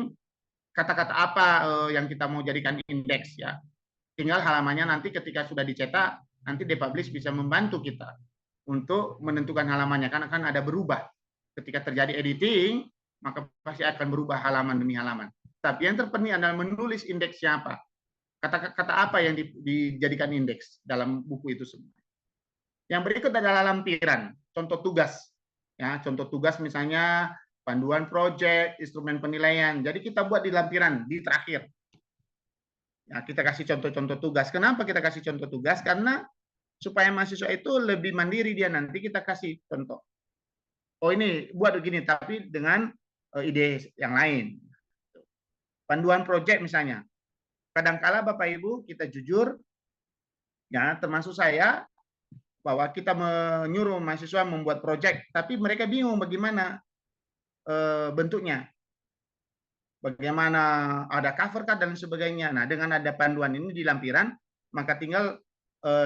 kata-kata apa yang kita mau jadikan indeks ya. Tinggal halamannya nanti ketika sudah dicetak, nanti Depublish bisa membantu kita untuk menentukan halamannya. Karena kan ada berubah. Ketika terjadi editing, maka pasti akan berubah halaman demi halaman. Tapi yang terpenting adalah menulis indeksnya apa. Kata-kata apa yang dijadikan indeks dalam buku itu semua. Yang berikut adalah lampiran, contoh tugas. Ya, contoh tugas misalnya panduan proyek, instrumen penilaian. Jadi kita buat di lampiran, di terakhir. Ya, kita kasih contoh-contoh tugas. Kenapa kita kasih contoh tugas? Karena supaya mahasiswa itu lebih mandiri dia nanti kita kasih contoh. Oh ini buat begini, tapi dengan ide yang lain. Panduan proyek misalnya. Kadangkala Bapak Ibu kita jujur, ya termasuk saya, bahwa kita menyuruh mahasiswa membuat proyek, tapi mereka bingung bagaimana bentuknya. Bagaimana ada cover card dan sebagainya. Nah dengan ada panduan ini di lampiran, maka tinggal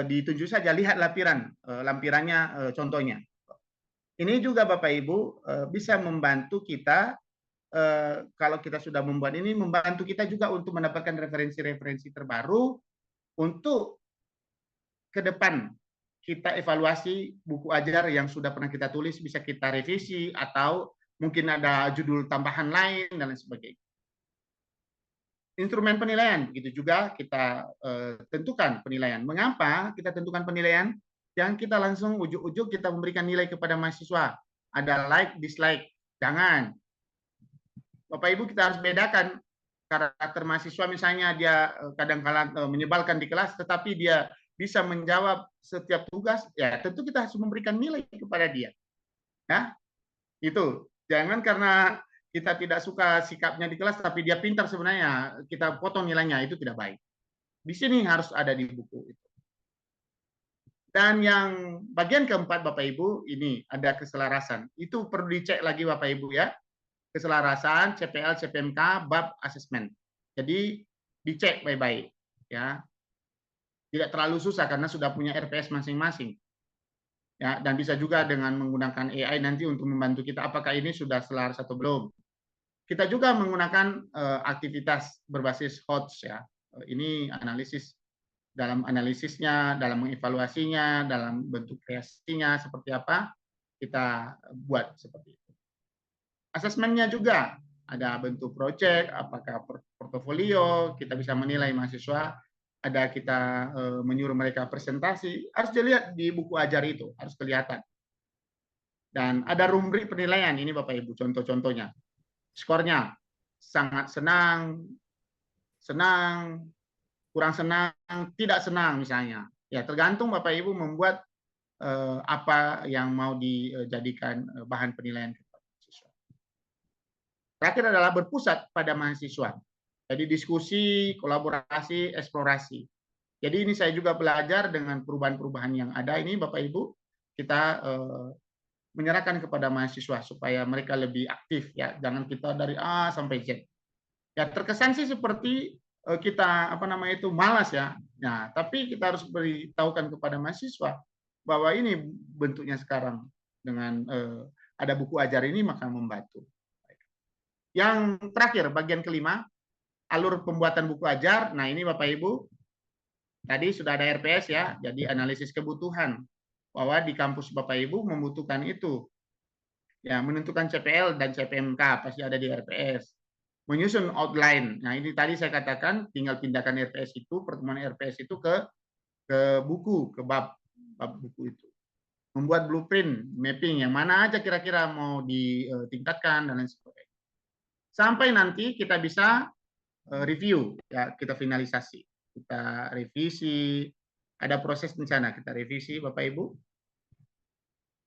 ditunjuk saja, lihat lampirannya contohnya. Ini juga Bapak Ibu bisa membantu kita kalau kita sudah membuat ini, membantu kita juga untuk mendapatkan referensi-referensi terbaru untuk ke depan kita evaluasi buku ajar yang sudah pernah kita tulis, bisa kita revisi atau mungkin ada judul tambahan lain dan lain sebagainya. Instrumen penilaian, begitu juga kita tentukan penilaian. Mengapa kita tentukan penilaian? Jangan kita langsung ujuk-ujuk kita memberikan nilai kepada mahasiswa. Ada like, dislike. Jangan. Bapak Ibu kita harus bedakan karakter mahasiswa misalnya dia kadang-kadang menyebalkan di kelas tetapi dia bisa menjawab setiap tugas ya tentu kita harus memberikan nilai kepada dia. Ya. Itu. Jangan karena kita tidak suka sikapnya di kelas tapi dia pintar sebenarnya kita potong nilainya itu tidak baik. Di sini harus ada di buku itu. Dan yang bagian keempat Bapak Ibu, ini ada keselarasan. Itu perlu dicek lagi Bapak Ibu ya. Keselarasan CPL CPMK bab asesmen. Jadi dicek baik-baik ya. Tidak terlalu susah karena sudah punya RPS masing-masing. Ya, dan bisa juga dengan menggunakan AI nanti untuk membantu kita apakah ini sudah selaras atau belum. Kita juga menggunakan aktivitas berbasis HOTS ya. Ini analisis, dalam analisisnya, dalam mengevaluasinya, dalam bentuk kreasinya seperti apa, kita buat seperti itu. Asesmennya juga ada bentuk project, apakah portofolio, kita bisa menilai mahasiswa, ada kita menyuruh mereka presentasi, harus dilihat di buku ajar itu, harus kelihatan. Dan ada rubrik penilaian, ini Bapak Ibu contoh-contohnya. Skornya sangat senang, senang, kurang senang, tidak senang misalnya. Ya tergantung Bapak Ibu membuat apa yang mau dijadikan bahan penilaian kepada mahasiswa. Terakhir adalah berpusat pada mahasiswa. Jadi diskusi, kolaborasi, eksplorasi. Jadi ini saya juga belajar dengan perubahan-perubahan yang ada ini Bapak Ibu, kita menyerahkan kepada mahasiswa supaya mereka lebih aktif ya, jangan kita dari A sampai Z. Ya terkesan sih seperti kita malas ya. Nah, tapi kita harus beritahukan kepada mahasiswa bahwa ini bentuknya sekarang dengan ada buku ajar ini maka membantu. Yang terakhir bagian kelima, alur pembuatan buku ajar. Nah, ini Bapak Ibu tadi sudah ada RPS ya, jadi analisis kebutuhan bahwa di kampus Bapak Ibu membutuhkan itu. Ya, menentukan CPL dan CPMK pasti ada di RPS. Menyusun outline. Nah, ini tadi saya katakan tinggal pindahkan RPS itu, pertemuan RPS itu ke buku, ke bab buku itu. Membuat blueprint, mapping yang mana aja kira-kira mau ditingkatkan dan lain sebagainya. Sampai nanti kita bisa review, ya kita finalisasi, kita revisi, ada proses di sana, kita revisi Bapak Ibu.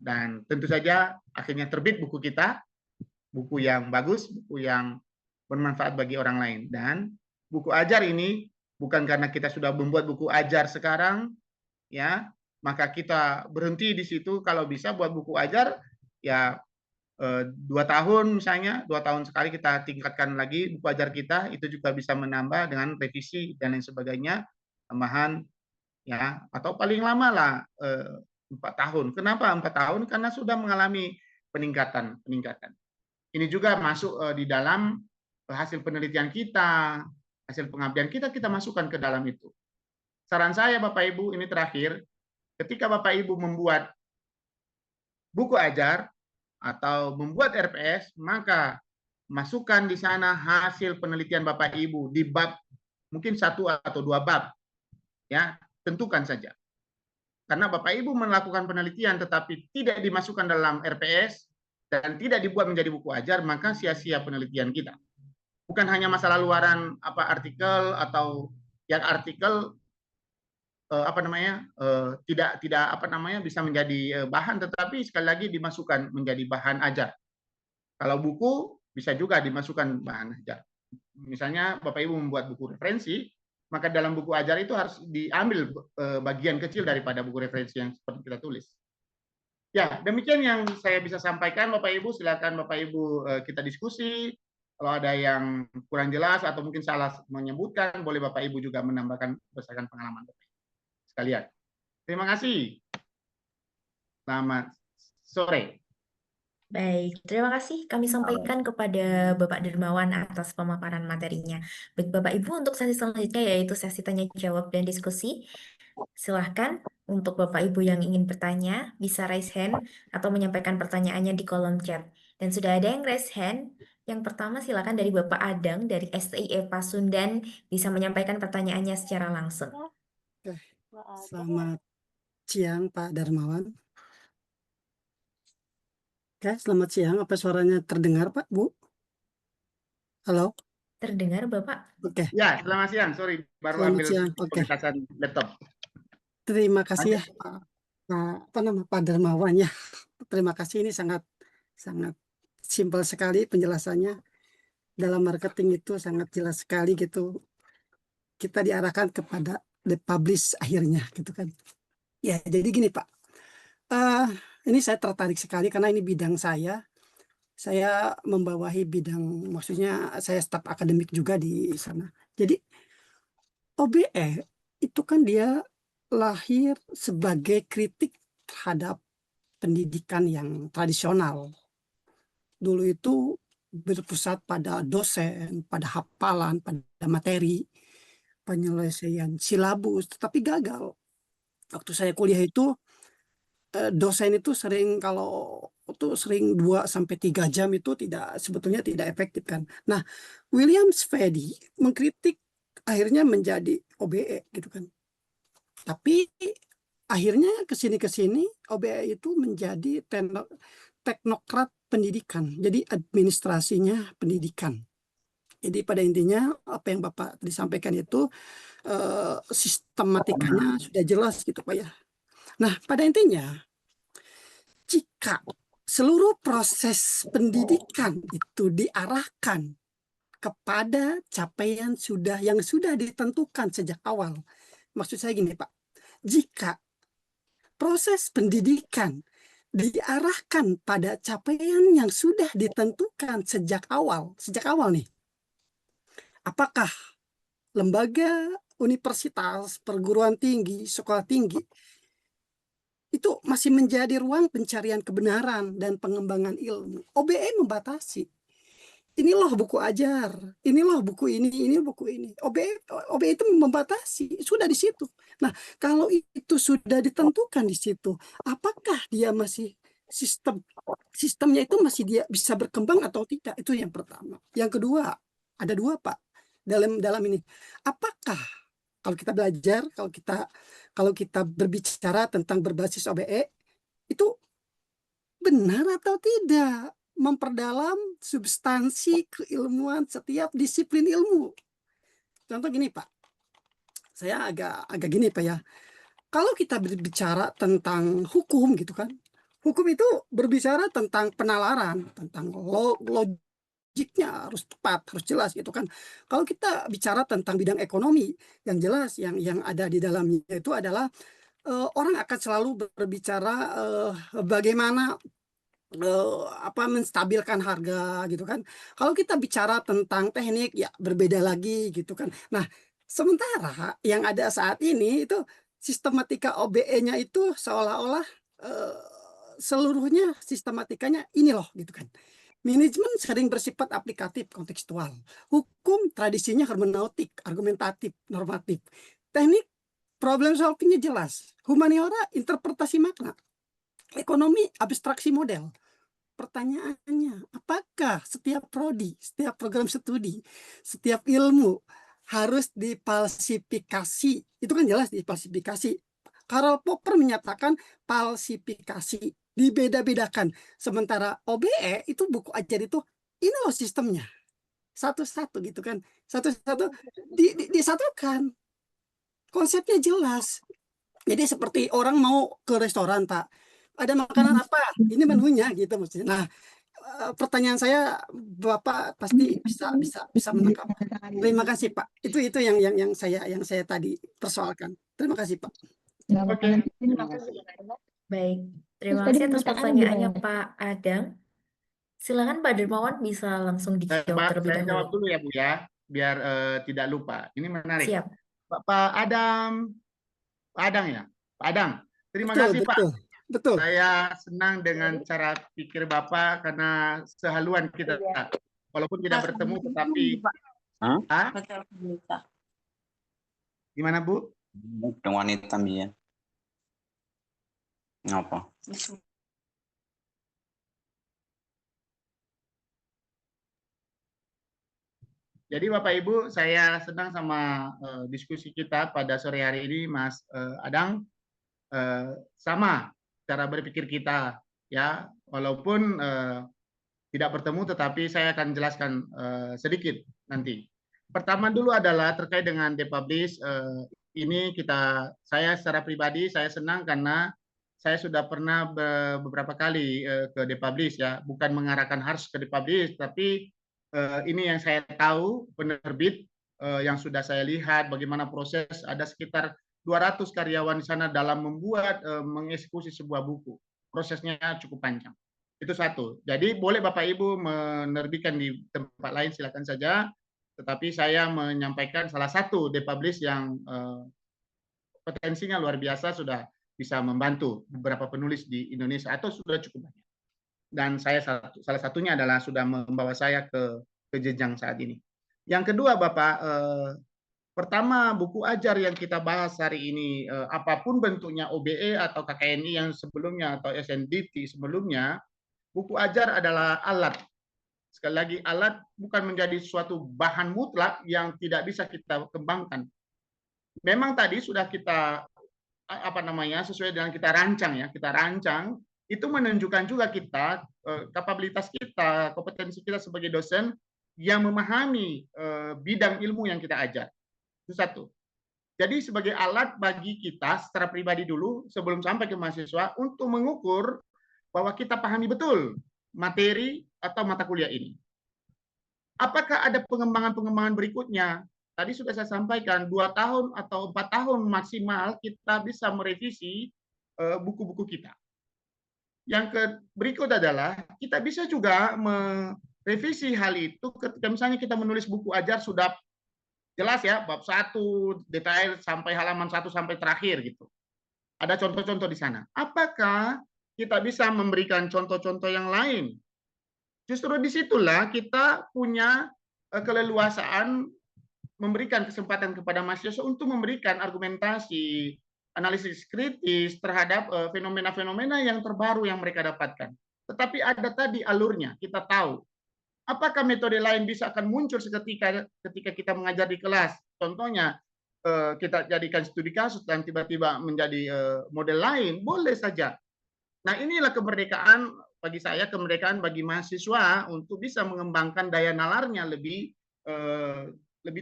Dan tentu saja akhirnya terbit buku kita, buku yang bagus, buku yang bermanfaat bagi orang lain. Dan buku ajar ini bukan karena kita sudah membuat buku ajar sekarang, ya, maka kita berhenti di situ. Kalau bisa buat buku ajar, ya 2 tahun misalnya, 2 tahun sekali kita tingkatkan lagi buku ajar kita, itu juga bisa menambah dengan revisi dan lain sebagainya, tambahan, ya, atau paling lama lah 4 tahun. Kenapa 4 tahun? Karena sudah mengalami peningkatan. Ini juga masuk di dalam hasil penelitian kita, hasil pengabdian kita masukkan ke dalam itu. Saran saya Bapak Ibu, ini terakhir, ketika Bapak Ibu membuat buku ajar atau membuat RPS, maka masukkan di sana hasil penelitian Bapak Ibu di bab mungkin 1 atau 2 bab. Ya, tentukan saja. Karena Bapak Ibu melakukan penelitian tetapi tidak dimasukkan dalam RPS dan tidak dibuat menjadi buku ajar, maka sia-sia penelitian kita. Bukan hanya masalah luaran artikel atau yang artikel tidak bisa menjadi bahan, tetapi sekali lagi dimasukkan menjadi bahan ajar. Kalau buku bisa juga dimasukkan bahan ajar. Misalnya Bapak Ibu membuat buku referensi, maka dalam buku ajar itu harus diambil bagian kecil daripada buku referensi yang seperti kita tulis. Ya, demikian yang saya bisa sampaikan Bapak Ibu. Silakan Bapak Ibu kita diskusi. Kalau ada yang kurang jelas atau mungkin salah menyebutkan, boleh Bapak Ibu juga menambahkan berdasarkan pengalaman Bapak Ibu sekalian. Terima kasih. Selamat sore. Baik, terima kasih kami sampaikan kepada Bapak Dermawan atas pemaparan materinya. Baik Bapak Ibu, untuk sesi selanjutnya yaitu sesi tanya jawab dan diskusi. Silahkan untuk Bapak Ibu yang ingin bertanya, bisa raise hand atau menyampaikan pertanyaannya di kolom chat. Dan sudah ada yang raise hand. Yang pertama silakan dari Bapak Adang dari STIE Pasundan, bisa menyampaikan pertanyaannya secara langsung. Oke. Selamat siang Pak Darmawan. Oke, selamat siang. Apa suaranya terdengar Pak, Bu? Halo? Terdengar Bapak? Oke. Ya, selamat siang. Sorry, baru Selamat ambil siang. Oke. pementasan laptop. Terima kasih ya Pak Darmawan ya. Terima kasih, ini sangat simpel sekali penjelasannya. Dalam marketing itu sangat jelas sekali gitu. Kita diarahkan kepada the publish akhirnya gitu kan. Ya, jadi gini Pak, Eh, ini saya tertarik sekali karena ini bidang saya. Saya membawahi bidang, maksudnya saya staf akademik juga di sana. Jadi OBE itu kan dia lahir sebagai kritik terhadap pendidikan yang tradisional. Dulu itu berpusat pada dosen, pada hafalan, pada materi, penyelesaian silabus, tetapi gagal. Waktu saya kuliah itu dosen itu sering kalau itu sering 2 sampai 3 jam itu sebetulnya tidak efektif kan. Nah, William Spady mengkritik akhirnya menjadi OBE gitu kan. Tapi akhirnya ke sini OBE itu menjadi teknokrat pendidikan. Jadi administrasinya pendidikan. Jadi pada intinya apa yang Bapak tadi sampaikan itu sistematikanya sudah jelas gitu Pak ya. Nah, pada intinya jika seluruh proses pendidikan itu diarahkan kepada capaian yang sudah ditentukan sejak awal. Maksud saya gini, Pak. Jika proses pendidikan diarahkan pada capaian yang sudah ditentukan sejak awal nih, apakah lembaga universitas, perguruan tinggi, sekolah tinggi itu masih menjadi ruang pencarian kebenaran dan pengembangan ilmu? OBE membatasi. Ini loh buku ajar, ini loh buku ini buku ini. OBE itu membatasi, sudah di situ. Nah, kalau itu sudah ditentukan di situ, apakah dia masih sistemnya itu masih dia bisa berkembang atau tidak? Itu yang pertama. Yang kedua, ada dua Pak dalam ini. Apakah kalau kita belajar, kalau kita berbicara tentang berbasis OBE, itu benar atau tidak memperdalam substansi keilmuan setiap disiplin ilmu. Contoh gini Pak, saya agak gini Pak ya. Kalau kita berbicara tentang hukum gitu kan, hukum itu berbicara tentang penalaran, tentang logiknya harus tepat, harus jelas gitu kan. Kalau kita bicara tentang bidang ekonomi, yang jelas yang ada di dalamnya itu adalah orang akan selalu berbicara bagaimana menstabilkan harga gitu kan. Kalau kita bicara tentang teknik ya berbeda lagi gitu kan. Nah, sementara yang ada saat ini itu sistematika OBE-nya itu seolah-olah seluruhnya sistematikanya ini loh gitu kan. Manajemen sering bersifat aplikatif, kontekstual. Hukum tradisinya hermeneutik, argumentatif, normatif. Teknik problem solvingnya jelas. Humaniora interpretasi makna. Ekonomi abstraksi model. Pertanyaannya, apakah setiap prodi, setiap program studi, setiap ilmu harus dipalsifikasi? Itu kan jelas dipalsifikasi. Karl Popper menyatakan falsifikasi, dibeda-bedakan. Sementara OBE itu buku ajar itu, ini loh sistemnya. Satu-satu gitu kan. Satu-satu disatukan. Konsepnya jelas. Jadi seperti orang mau ke restoran, Pak. Ada makanan apa? Ini menunya gitu maksudnya. Nah, pertanyaan saya Bapak pasti bisa menangkap. Terima kasih Pak. Itu yang saya tadi persoalkan. Terima kasih Pak. Oke, terima kasih. Baik, terima Tadi kasih atas pertanyaannya pertanyaannya gimana? Pak Adang. Silakan Pak Dermawan bisa langsung dijawab terlebih Saya dahulu. jawab dulu ya Bu ya, biar tidak lupa. Ini menarik. Siap. Pak Adang ya, Pak Adang. Terima Betul, kasih Pak. betul. Saya senang dengan cara pikir Bapak karena sehaluan kita. Walaupun tidak bertemu, tetapi gimana Bu? Yang wanita dia. Ngapa? Jadi Bapak Ibu, saya senang sama diskusi kita pada sore hari ini, Mas Adang. Sama cara berpikir kita, ya. Walaupun tidak bertemu, tetapi saya akan jelaskan sedikit nanti. Pertama dulu adalah terkait dengan depublish. Ini saya secara pribadi saya senang karena saya sudah pernah beberapa kali ke depublish ya, bukan mengarahkan harus ke depublish, tapi ini yang saya tahu penerbit yang sudah saya lihat bagaimana proses, ada sekitar 200 karyawan di sana dalam membuat mengeksekusi sebuah buku. Prosesnya cukup panjang. Itu satu. Jadi boleh Bapak Ibu menerbitkan di tempat lain silakan saja. Tetapi saya menyampaikan salah satu depublish yang potensinya luar biasa sudah bisa membantu beberapa penulis di Indonesia atau sudah cukup banyak. Dan saya salah satunya adalah sudah membawa saya ke jenjang saat ini. Yang kedua Bapak, pertama buku ajar yang kita bahas hari ini, apapun bentuknya OBE atau KKNI yang sebelumnya atau SNDT sebelumnya, buku ajar adalah alat. Sekali lagi alat bukan menjadi suatu bahan mutlak yang tidak bisa kita kembangkan. Memang tadi sudah kita sesuai dengan kita rancang ya, kita rancang itu menunjukkan juga kita kapabilitas kita, kompetensi kita sebagai dosen yang memahami bidang ilmu yang kita ajar. Itu satu. Jadi sebagai alat bagi kita secara pribadi dulu sebelum sampai ke mahasiswa untuk mengukur bahwa kita pahami betul materi atau mata kuliah ini. Apakah ada pengembangan-pengembangan berikutnya? Tadi sudah saya sampaikan 2 tahun atau 4 tahun maksimal kita bisa merevisi buku-buku kita. Yang berikut adalah kita bisa juga merevisi hal itu ketika misalnya kita menulis buku ajar sudah jelas ya bab 1 detail sampai halaman 1 sampai terakhir gitu. Ada contoh-contoh di sana. Apakah kita bisa memberikan contoh-contoh yang lain? Justru disitulah kita punya keleluasaan memberikan kesempatan kepada mahasiswa untuk memberikan argumentasi, analisis kritis terhadap fenomena-fenomena yang terbaru yang mereka dapatkan. Tetapi ada tadi alurnya, kita tahu. Apakah metode lain bisa akan muncul seketika ketika kita mengajar di kelas? Contohnya, kita jadikan studi kasus dan tiba-tiba menjadi model lain, boleh saja. Nah, inilah kemerdekaan bagi saya, kemerdekaan bagi mahasiswa untuk bisa mengembangkan daya nalarnya lebih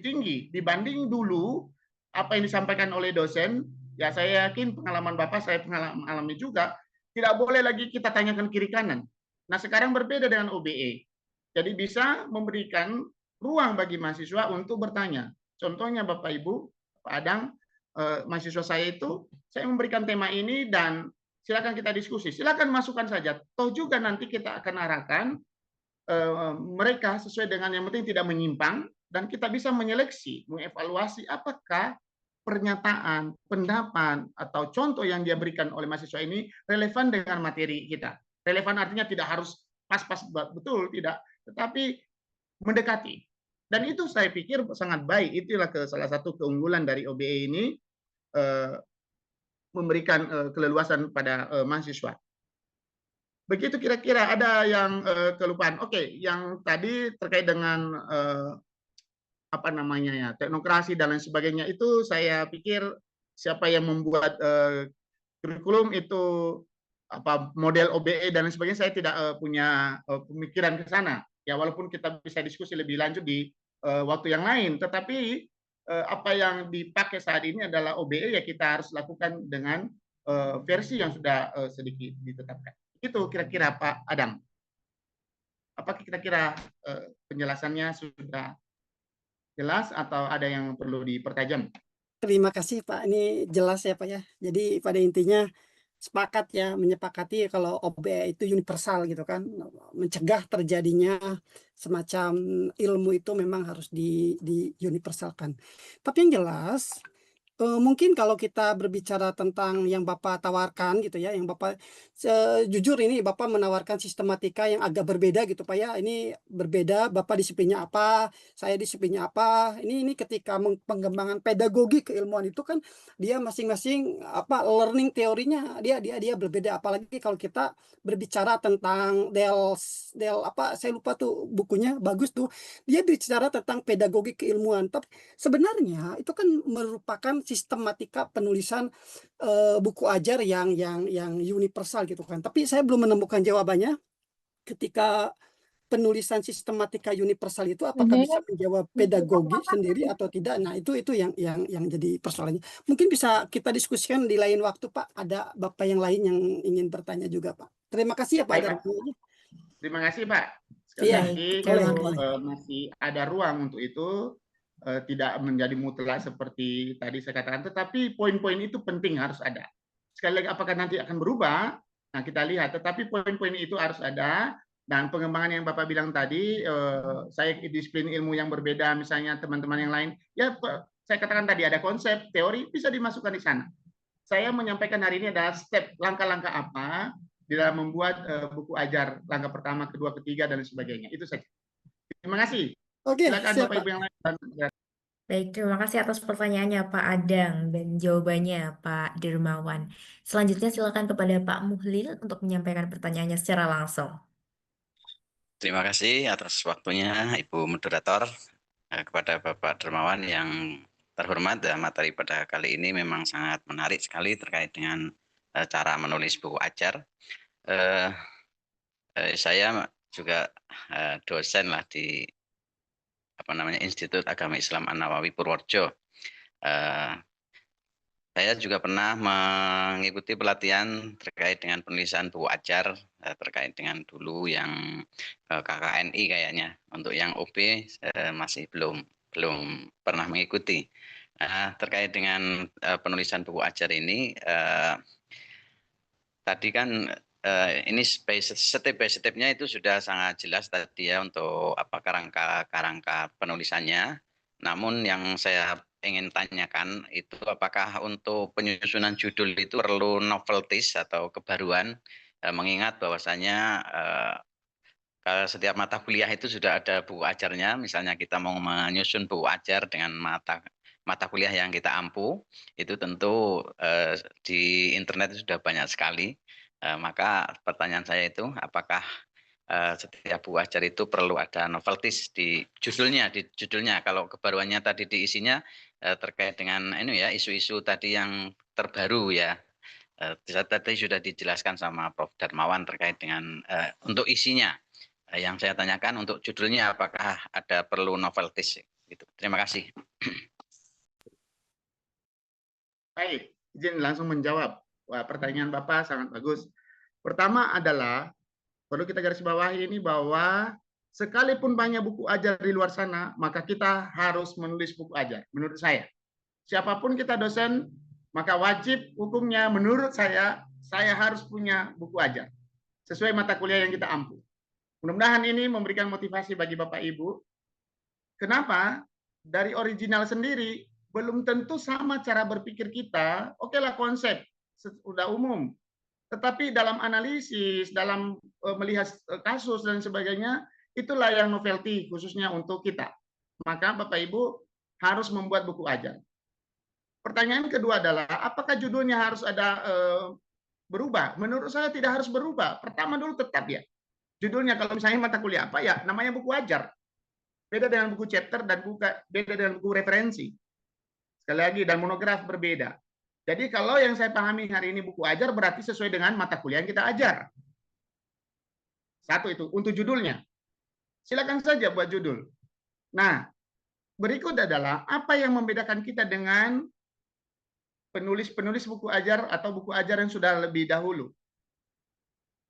tinggi dibanding dulu apa yang disampaikan oleh dosen. Ya saya yakin pengalaman Bapak, saya mengalami juga, tidak boleh lagi kita tanyakan kiri kanan. Nah sekarang berbeda dengan OBE. Jadi bisa memberikan ruang bagi mahasiswa untuk bertanya. Contohnya Bapak Ibu, Pak Adang, mahasiswa saya itu, saya memberikan tema ini dan silakan kita diskusi. Silakan masukkan saja. Toh juga nanti kita akan arahkan mereka sesuai dengan yang penting tidak menyimpang, dan kita bisa menyeleksi, mengevaluasi apakah pernyataan, pendapat, atau contoh yang dia berikan oleh mahasiswa ini relevan dengan materi kita. Relevan artinya tidak harus pas-pas betul, tidak, tetapi mendekati. Dan itu saya pikir sangat baik. Itulah salah satu keunggulan dari OBE ini, memberikan keleluasan pada mahasiswa. Begitu kira-kira. Ada yang kelupaan. Oke, yang tadi terkait dengan teknokrasi dan lain sebagainya, itu saya pikir siapa yang membuat kurikulum itu model OBE dan lain sebagainya, saya tidak punya pemikiran ke sana. Ya walaupun kita bisa diskusi lebih lanjut di waktu yang lain, tetapi apa yang dipakai saat ini adalah OBE, ya kita harus lakukan dengan versi yang sudah sedikit ditetapkan. Itu kira-kira Pak Adang. Apakah kira-kira penjelasannya sudah jelas atau ada yang perlu dipertajam? Terima kasih Pak, ini jelas ya Pak ya. Jadi pada intinya sepakat ya, menyepakati kalau OBE itu universal gitu kan, mencegah terjadinya semacam ilmu itu memang harus di universalkan. Tapi yang jelas mungkin kalau kita berbicara tentang yang Bapak tawarkan gitu ya, yang Bapak jujur ini Bapak menawarkan sistematika yang agak berbeda gitu Pak ya. Ini berbeda, Bapak disiplinnya apa, saya disiplinnya apa. Ini ketika pengembangan pedagogi keilmuan itu kan dia masing-masing learning teorinya dia berbeda. Apalagi kalau kita berbicara tentang saya lupa tuh bukunya, bagus tuh. Dia bicara tentang pedagogi keilmuan. Tapi sebenarnya itu kan merupakan sistematika penulisan buku ajar yang universal gitu kan. Tapi saya belum menemukan jawabannya ketika penulisan sistematika universal itu apakah bisa menjawab pedagogi sendiri atau tidak. Nah, itu yang jadi persoalannya. Mungkin bisa kita diskusikan di lain waktu Pak. Ada Bapak yang lain yang ingin bertanya juga Pak. Terima kasih ya Pak. Terima kasih Pak. Sekali lagi kalau masih ada ruang untuk itu, tidak menjadi mutlak seperti tadi saya katakan, tetapi poin-poin itu penting harus ada. Sekali lagi apakah nanti akan berubah? Nah, kita lihat, tetapi poin-poin itu harus ada. Dan pengembangan yang Bapak bilang tadi, saya disiplin ilmu yang berbeda, misalnya teman-teman yang lain, ya saya katakan tadi ada konsep, teori, bisa dimasukkan di sana. Saya menyampaikan hari ini adalah step, langkah-langkah apa di dalam membuat buku ajar, langkah pertama, kedua, ketiga, dan sebagainya. Itu saja. Terima kasih. Oke, Silakan siap Bapak Pak. Ibu yang lain. Baik, terima kasih atas pertanyaannya Pak Adang dan jawabannya Pak Dermawan. Selanjutnya silakan kepada Pak Muhlil untuk menyampaikan pertanyaannya secara langsung. Terima kasih atas waktunya Ibu Moderator. Kepada Bapak Dermawan yang terhormat, materi pada kali ini memang sangat menarik sekali terkait dengan cara menulis buku ajar. Saya juga dosen lah di Institut Agama Islam An-Nawawi Purworejo. Saya juga pernah mengikuti pelatihan terkait dengan penulisan buku ajar, terkait dengan dulu yang KKNI kayaknya. Untuk yang OB masih belum pernah mengikuti. Terkait dengan penulisan buku ajar ini, tadi kan ini step by step-nya itu sudah sangat jelas tadi ya untuk kerangka penulisannya. Namun yang saya ingin tanyakan itu apakah untuk penyusunan judul itu perlu novelties atau kebaruan, mengingat bahwasanya setiap mata kuliah itu sudah ada buku ajarnya. Misalnya kita mau menyusun buku ajar dengan mata kuliah yang kita ampu, itu tentu di internet sudah banyak sekali. Maka pertanyaan saya itu apakah setiap buku ajar itu perlu ada novelties di judulnya. Kalau kebaruannya tadi di isinya terkait dengan ini ya, isu-isu tadi yang terbaru ya. Tadi sudah dijelaskan sama Prof. Darmawan terkait dengan untuk isinya. Yang saya tanyakan untuk judulnya apakah ada perlu novelties gitu. Terima kasih. Baik, izin langsung menjawab. Wah, pertanyaan Bapak sangat bagus. Pertama adalah perlu kita garis bawahi ini bahwa sekalipun banyak buku ajar di luar sana, maka kita harus menulis buku ajar. Menurut saya, siapapun kita dosen, maka wajib hukumnya menurut saya harus punya buku ajar sesuai mata kuliah yang kita ampu. Mudah-mudahan ini memberikan motivasi bagi Bapak Ibu. Kenapa? Dari original sendiri belum tentu sama cara berpikir kita. Oke lah, konsep sudah umum, tetapi dalam analisis, dalam melihat kasus dan sebagainya, itulah yang novelty khususnya untuk kita. Maka Bapak Ibu harus membuat buku ajar. Pertanyaan kedua adalah apakah judulnya harus ada berubah? Menurut saya tidak harus berubah. Pertama dulu tetap ya. Judulnya kalau misalnya mata kuliah apa ya, namanya buku ajar. Beda dengan buku chapter dan beda dengan buku referensi. Sekali lagi, dan monograf berbeda. Jadi kalau yang saya pahami hari ini buku ajar berarti sesuai dengan mata kuliah yang kita ajar. Satu itu, untuk judulnya. Silakan saja buat judul. Nah, berikut adalah apa yang membedakan kita dengan penulis-penulis buku ajar atau buku ajar yang sudah lebih dahulu.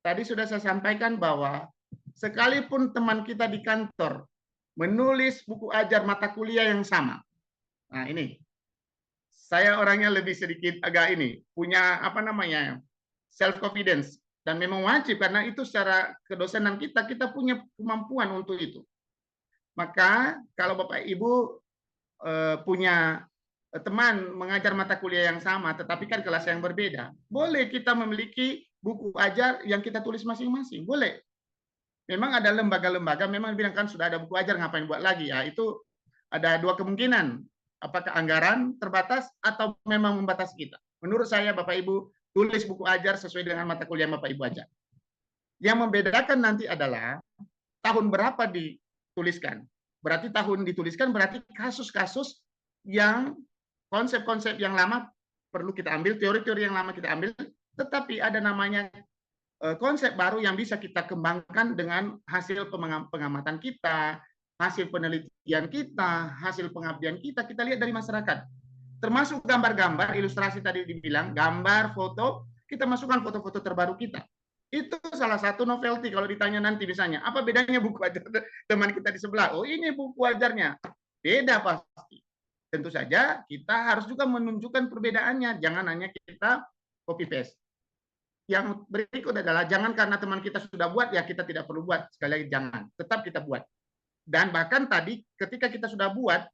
Tadi sudah saya sampaikan bahwa sekalipun teman kita di kantor menulis buku ajar mata kuliah yang sama. Nah, ini. Saya orangnya lebih sedikit agak ini, punya self confidence, dan memang wajib karena itu secara kedosenan kita punya kemampuan untuk itu. Maka kalau Bapak Ibu punya teman mengajar mata kuliah yang sama tetapi kan kelas yang berbeda, boleh kita memiliki buku ajar yang kita tulis masing-masing, boleh. Memang ada lembaga-lembaga memang bilang kan sudah ada buku ajar, ngapain buat lagi ya. Itu ada dua kemungkinan, apakah anggaran terbatas atau memang membatasi kita. Menurut saya Bapak Ibu tulis buku ajar sesuai dengan mata kuliah Bapak Ibu ajar. Yang membedakan nanti adalah tahun berapa dituliskan. Berarti tahun dituliskan berarti kasus-kasus yang konsep-konsep yang lama perlu kita ambil, teori-teori yang lama kita ambil, tetapi ada namanya konsep baru yang bisa kita kembangkan dengan hasil pengamatan kita, hasil penelitian kita, hasil pengabdian kita lihat dari masyarakat. Termasuk gambar-gambar, ilustrasi tadi dibilang, gambar, foto, kita masukkan foto-foto terbaru kita. Itu salah satu novelty kalau ditanya nanti misalnya, apa bedanya buku ajar teman kita di sebelah? Oh, ini buku ajarnya. Beda pasti. Tentu saja kita harus juga menunjukkan perbedaannya, jangan hanya kita copy paste. Yang berikut adalah jangan karena teman kita sudah buat ya kita tidak perlu buat. Sekali lagi jangan, tetap kita buat. Dan bahkan tadi ketika kita sudah buat,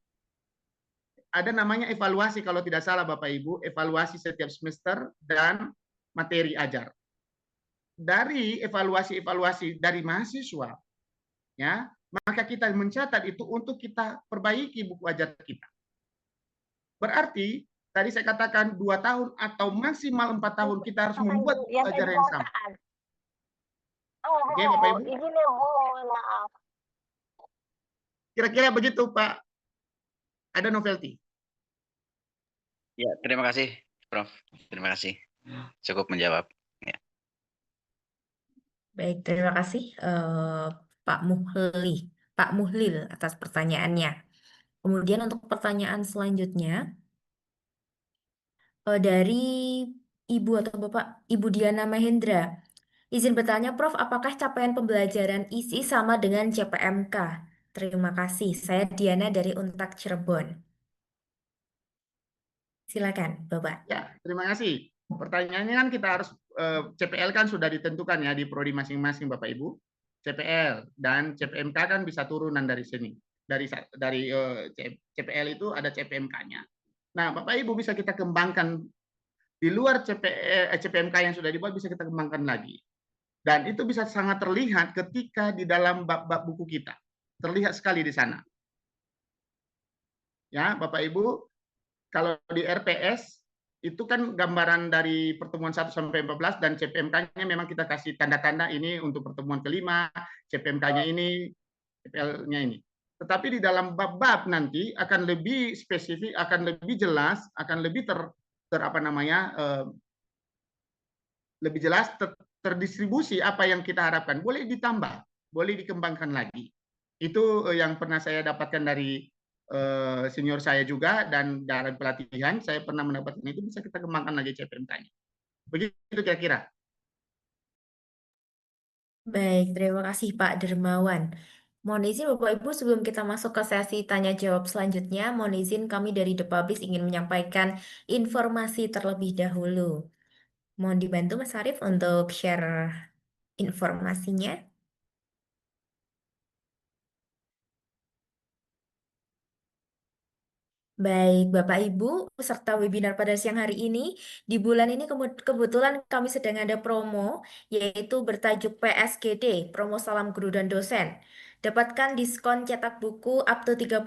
ada namanya evaluasi kalau tidak salah Bapak Ibu, evaluasi setiap semester dan materi ajar. Dari evaluasi dari mahasiswa, ya, maka kita mencatat itu untuk kita perbaiki buku ajar kita. Berarti tadi saya katakan 2 tahun atau maksimal 4 tahun kita harus membuat buku ajar yang sama. Oke, Bapak Ibu. Izin ya Bu, mohon maaf. Kira-kira begitu Pak. Ada Novelty. Ya, terima kasih, Prof. Terima kasih. Cukup menjawab. Ya. Baik, terima kasih Pak Muhlil atas pertanyaannya. Kemudian untuk pertanyaan selanjutnya dari Ibu atau Bapak Ibu Diana Mahendra. Izin bertanya, Prof, apakah capaian pembelajaran isi sama dengan CPMK? Terima kasih. Saya Diana dari Untak Cirebon. Silakan, Bapak. Ya, terima kasih. Pertanyaannya kan kita harus CPL kan sudah ditentukan ya di prodi masing-masing Bapak Ibu. CPL dan CPMK kan bisa turunan dari sini. Dari CPL itu ada CPMK-nya. Nah, Bapak Ibu bisa kita kembangkan di luar CPMK yang sudah dibuat bisa kita kembangkan lagi. Dan itu bisa sangat terlihat ketika di dalam bab-bab buku kita. Terlihat sekali di sana. Ya, Bapak Ibu, kalau di RPS itu kan gambaran dari pertemuan 1 sampai 14 dan CPMK-nya memang kita kasih tanda-tanda ini untuk pertemuan kelima, CPMK-nya ini, CPL-nya ini. Tetapi di dalam bab-bab nanti akan lebih spesifik, akan lebih jelas, akan lebih lebih jelas terdistribusi apa yang kita harapkan. Boleh ditambah, boleh dikembangkan lagi. Itu yang pernah saya dapatkan dari senior saya juga, dan dalam pelatihan saya pernah mendapatkan itu, bisa kita kembangkan lagi CPMK-nya. Begitu kira-kira. Baik, terima kasih Pak Dermawan. Mohon izin Bapak Ibu, sebelum kita masuk ke sesi tanya jawab selanjutnya, mohon izin kami dari The Publish ingin menyampaikan informasi terlebih dahulu. Mohon dibantu Mas Arief untuk share informasinya. Baik, Bapak Ibu, peserta webinar pada siang hari ini, di bulan ini kebetulan kami sedang ada promo, yaitu bertajuk PSGD, Promo Salam Guru dan Dosen. Dapatkan diskon cetak buku up to 30%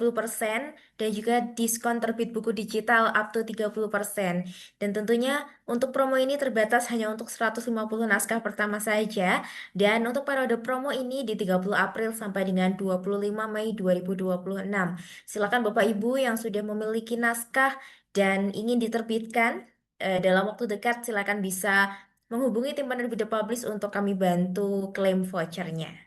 dan juga diskon terbit buku digital up to 30%. Dan tentunya untuk promo ini terbatas hanya untuk 150 naskah pertama saja. Dan untuk periode promo ini di 30 April sampai dengan 25 Mei 2026. Silakan Bapak Ibu yang sudah memiliki naskah dan ingin diterbitkan dalam waktu dekat, silakan bisa menghubungi tim penerbit The Publish untuk kami bantu klaim vouchernya.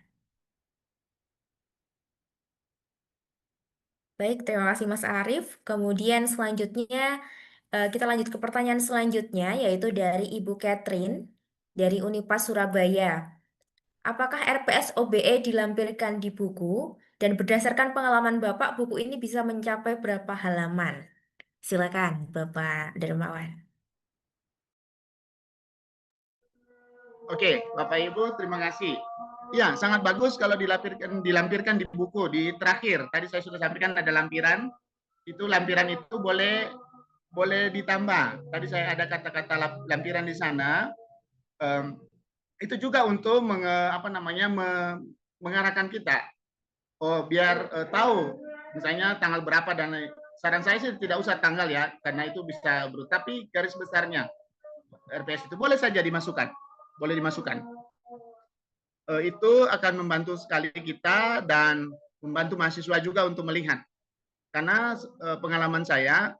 Baik, terima kasih Mas Arief. Kemudian selanjutnya kita lanjut ke pertanyaan selanjutnya, yaitu dari Ibu Catherine dari Unipas Surabaya. Apakah RPS OBE dilampirkan di buku? Dan berdasarkan pengalaman Bapak, buku ini bisa mencapai berapa halaman? Silakan, Bapak Dermawan. Oke, Bapak Ibu, terima kasih. Ya, sangat bagus kalau dilampirkan di buku di terakhir. Tadi saya sudah sampaikan ada lampiran. Itu lampiran itu boleh ditambah. Tadi saya ada kata-kata lampiran di sana. Itu juga untuk mengarahkan kita. Oh, biar tahu misalnya tanggal berapa, dan saran saya sih tidak usah tanggal ya, karena itu bisa berubah. Tapi garis besarnya RPS itu boleh saja dimasukkan. Boleh dimasukkan. Itu akan membantu sekali kita dan membantu mahasiswa juga untuk melihat. Karena pengalaman saya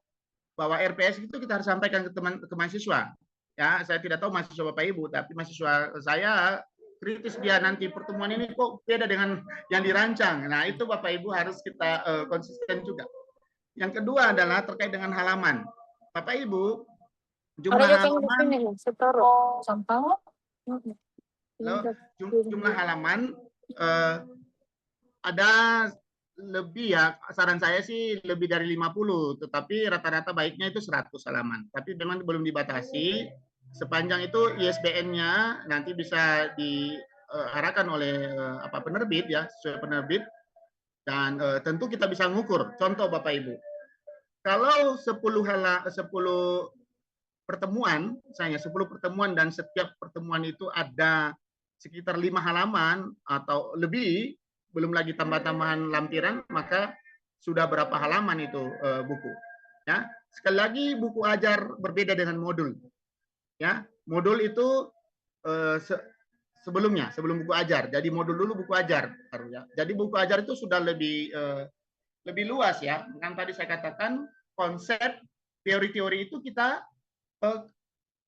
bahwa RPS itu kita harus sampaikan ke mahasiswa. Ya, saya tidak tahu mahasiswa Bapak Ibu, tapi mahasiswa saya kritis dia nanti pertemuan ini kok beda dengan yang dirancang. Nah, itu Bapak Ibu harus kita konsisten juga. Yang kedua adalah terkait dengan halaman. Bapak Ibu, jumlah halaman ada lebih ya, saran saya sih lebih dari 50, tetapi rata-rata baiknya itu 100 halaman. Tapi memang belum dibatasi, sepanjang itu ISBN-nya nanti bisa diarahkan oleh penerbit ya, sesuai penerbit, dan tentu kita bisa mengukur. Contoh Bapak Ibu, kalau 10 pertemuan, misalnya 10 pertemuan dan setiap pertemuan itu ada sekitar 5 halaman atau lebih, belum lagi tambah-tambahan lampiran, maka sudah berapa halaman itu buku. Ya, sekali lagi buku ajar berbeda dengan modul. Ya, modul itu sebelum buku ajar. Jadi modul dulu buku ajar. Ya. Jadi buku ajar itu sudah lebih luas ya. Kan tadi saya katakan konsep teori-teori itu kita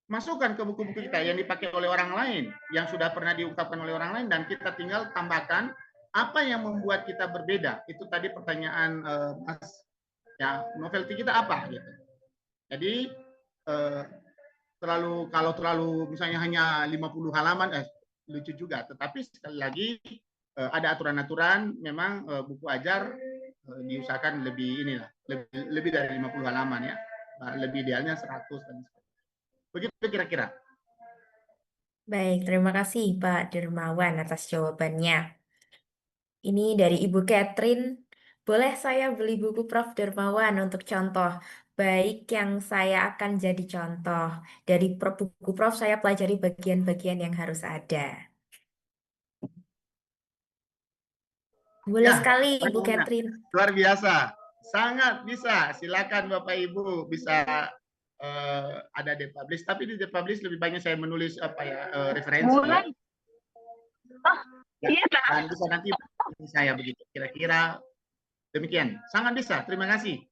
masukkan ke buku-buku kita yang dipakai oleh orang lain, yang sudah pernah diungkapkan oleh orang lain, dan kita tinggal tambahkan apa yang membuat kita berbeda. Itu tadi pertanyaan Mas, ya, novelty kita apa gitu. Jadi kalau terlalu misalnya hanya 50 halaman lucu juga, tetapi sekali lagi ada aturan-aturan, memang buku ajar diusahakan lebih dari 50 halaman ya. Lebih idealnya 100 dan begitu kira-kira. Baik, terima kasih Pak Dermawan atas jawabannya. Ini dari Ibu Catherine. Boleh saya beli buku Prof. Dermawan untuk contoh? Baik, yang saya akan jadi contoh. Dari buku Prof, saya pelajari bagian-bagian yang harus ada. Boleh Ya, sekali, Ibu Catherine. luar biasa. Sangat bisa. Silakan Bapak Ibu bisa ada publish, tapi di publish lebih banyak saya menulis referensi ya. Ya, dan bisa nanti saya begitu. Kira-kira demikian. Sangat bisa. Terima kasih.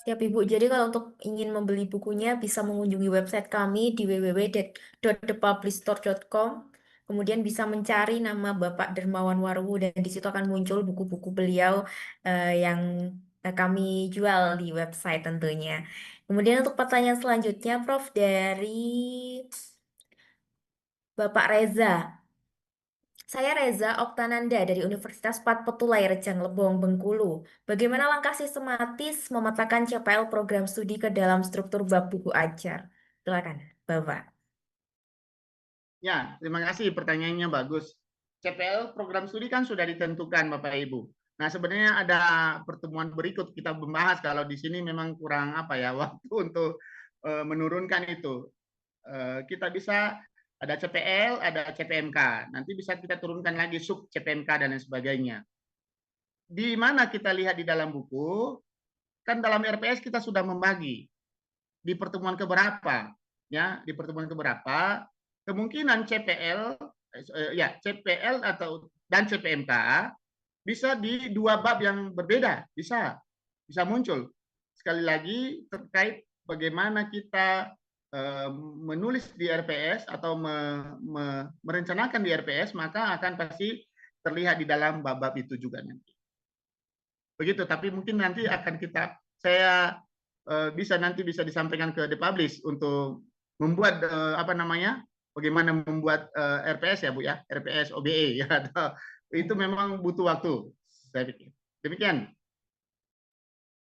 Siap Ibu. Jadi kalau untuk ingin membeli bukunya bisa mengunjungi website kami di www.thepublishstore.com. Kemudian bisa mencari nama Bapak Dermawan Warwu dan di situ akan muncul buku-buku beliau yang kami jual di website tentunya. Kemudian untuk pertanyaan selanjutnya, Prof, dari Bapak Reza. Saya Reza Oktananda dari Universitas Patpetulai Rejang Lebong, Bengkulu. Bagaimana langkah sistematis memetakan CPL program studi ke dalam struktur bab buku ajar? Silakan, Bapak. Ya, terima kasih pertanyaannya bagus. CPL program studi kan sudah ditentukan Bapak Ibu. Nah, sebenarnya ada pertemuan berikut kita membahas kalau di sini memang kurang waktu untuk menurunkan itu. Kita bisa ada CPL, ada CPMK. Nanti bisa kita turunkan lagi sub CPMK dan lain sebagainya. Di mana kita lihat di dalam buku, kan dalam RPS kita sudah membagi di pertemuan keberapa, ya, di pertemuan keberapa kemungkinan CPL dan CPMK bisa di dua bab yang berbeda, bisa muncul. Sekali lagi terkait bagaimana kita menulis di RPS atau merencanakan di RPS, maka akan pasti terlihat di dalam bab-bab itu juga nanti. Begitu, tapi mungkin nanti akan saya bisa disampaikan ke The Publish untuk membuat bagaimana membuat RPS ya Bu ya, RPS OBE ya. Itu memang butuh waktu, saya pikir. Demikian.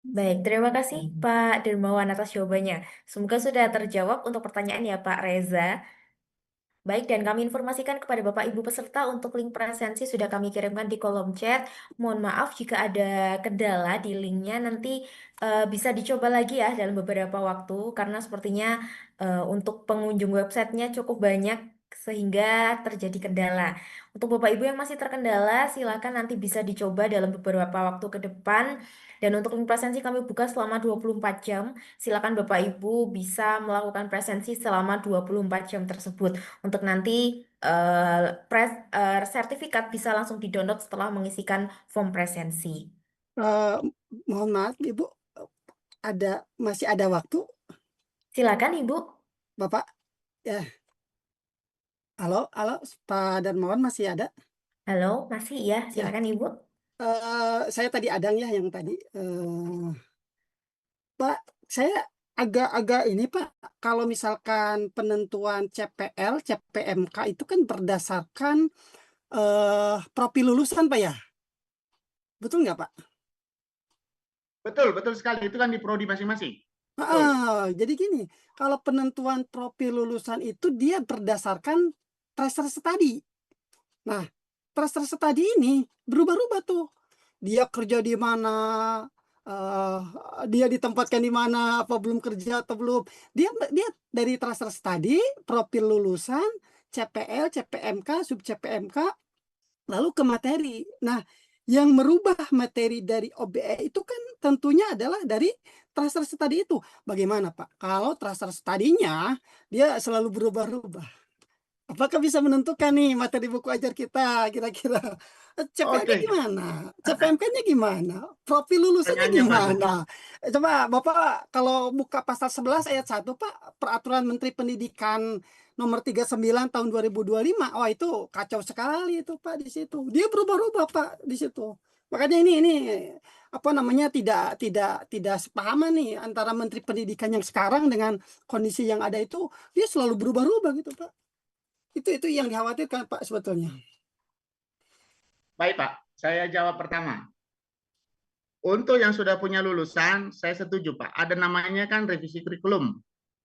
Baik, terima kasih Pak Dermawan atas jawabannya. Semoga sudah terjawab untuk pertanyaan ya Pak Reza. Baik, dan kami informasikan kepada Bapak Ibu peserta untuk link presensi sudah kami kirimkan di kolom chat. Mohon maaf jika ada kendala di linknya, nanti bisa dicoba lagi ya dalam beberapa waktu, karena sepertinya untuk pengunjung websitenya cukup banyak sehingga terjadi kendala. Untuk Bapak Ibu yang masih terkendala, silakan nanti bisa dicoba dalam beberapa waktu ke depan. Dan untuk link presensi kami buka selama 24 jam. Silakan Bapak Ibu bisa melakukan presensi selama 24 jam tersebut. Untuk nanti sertifikat bisa langsung di-download setelah mengisikan form presensi. Mohon maaf Ibu, masih ada waktu? Silakan Ibu. Bapak, ya. Halo, Pak Darmawan masih ada? Halo, masih ya. Silakan Ibu. Saya tadi Adang ya yang tadi. Pak, saya agak-agak ini Pak, kalau misalkan penentuan CPL, CPMK itu kan berdasarkan profil lulusan Pak ya? Betul nggak, Pak? Betul, betul sekali. Itu kan di prodi masing-masing. Betul. Jadi gini, kalau penentuan profil lulusan itu dia berdasarkan tracer study. Nah, tracer study ini berubah-ubah tuh. Dia kerja di mana, eh, dia ditempatkan di mana, apa belum kerja atau belum. Dia dari tracer study, profil lulusan, CPL, CPMK, sub CPMK, lalu ke materi. Nah, yang merubah materi dari OBE itu kan tentunya adalah dari tracer study itu. Bagaimana, Pak? Kalau tracer study-nya dia selalu berubah-ubah. Apakah bisa menentukan nih materi buku ajar kita kira-kira? CPL-nya Oke, gimana? CPMK-nya gimana? Profil lulusannya pertanyaannya bagus. gimana? Coba Bapak kalau buka pasal 11 ayat 1, Pak, Peraturan Menteri Pendidikan nomor 39 tahun 2025. Wah, itu kacau sekali itu, Pak, di situ. Dia berubah-ubah, Pak, di situ. Makanya ini apa namanya tidak sepahaman nih antara Menteri Pendidikan yang sekarang dengan kondisi yang ada itu, dia selalu berubah-ubah gitu, Pak. Itu yang dikhawatirkan, Pak, sebetulnya. Baik, Pak. Saya jawab pertama. Untuk yang sudah punya lulusan, saya setuju, Pak. Ada namanya kan revisi kurikulum.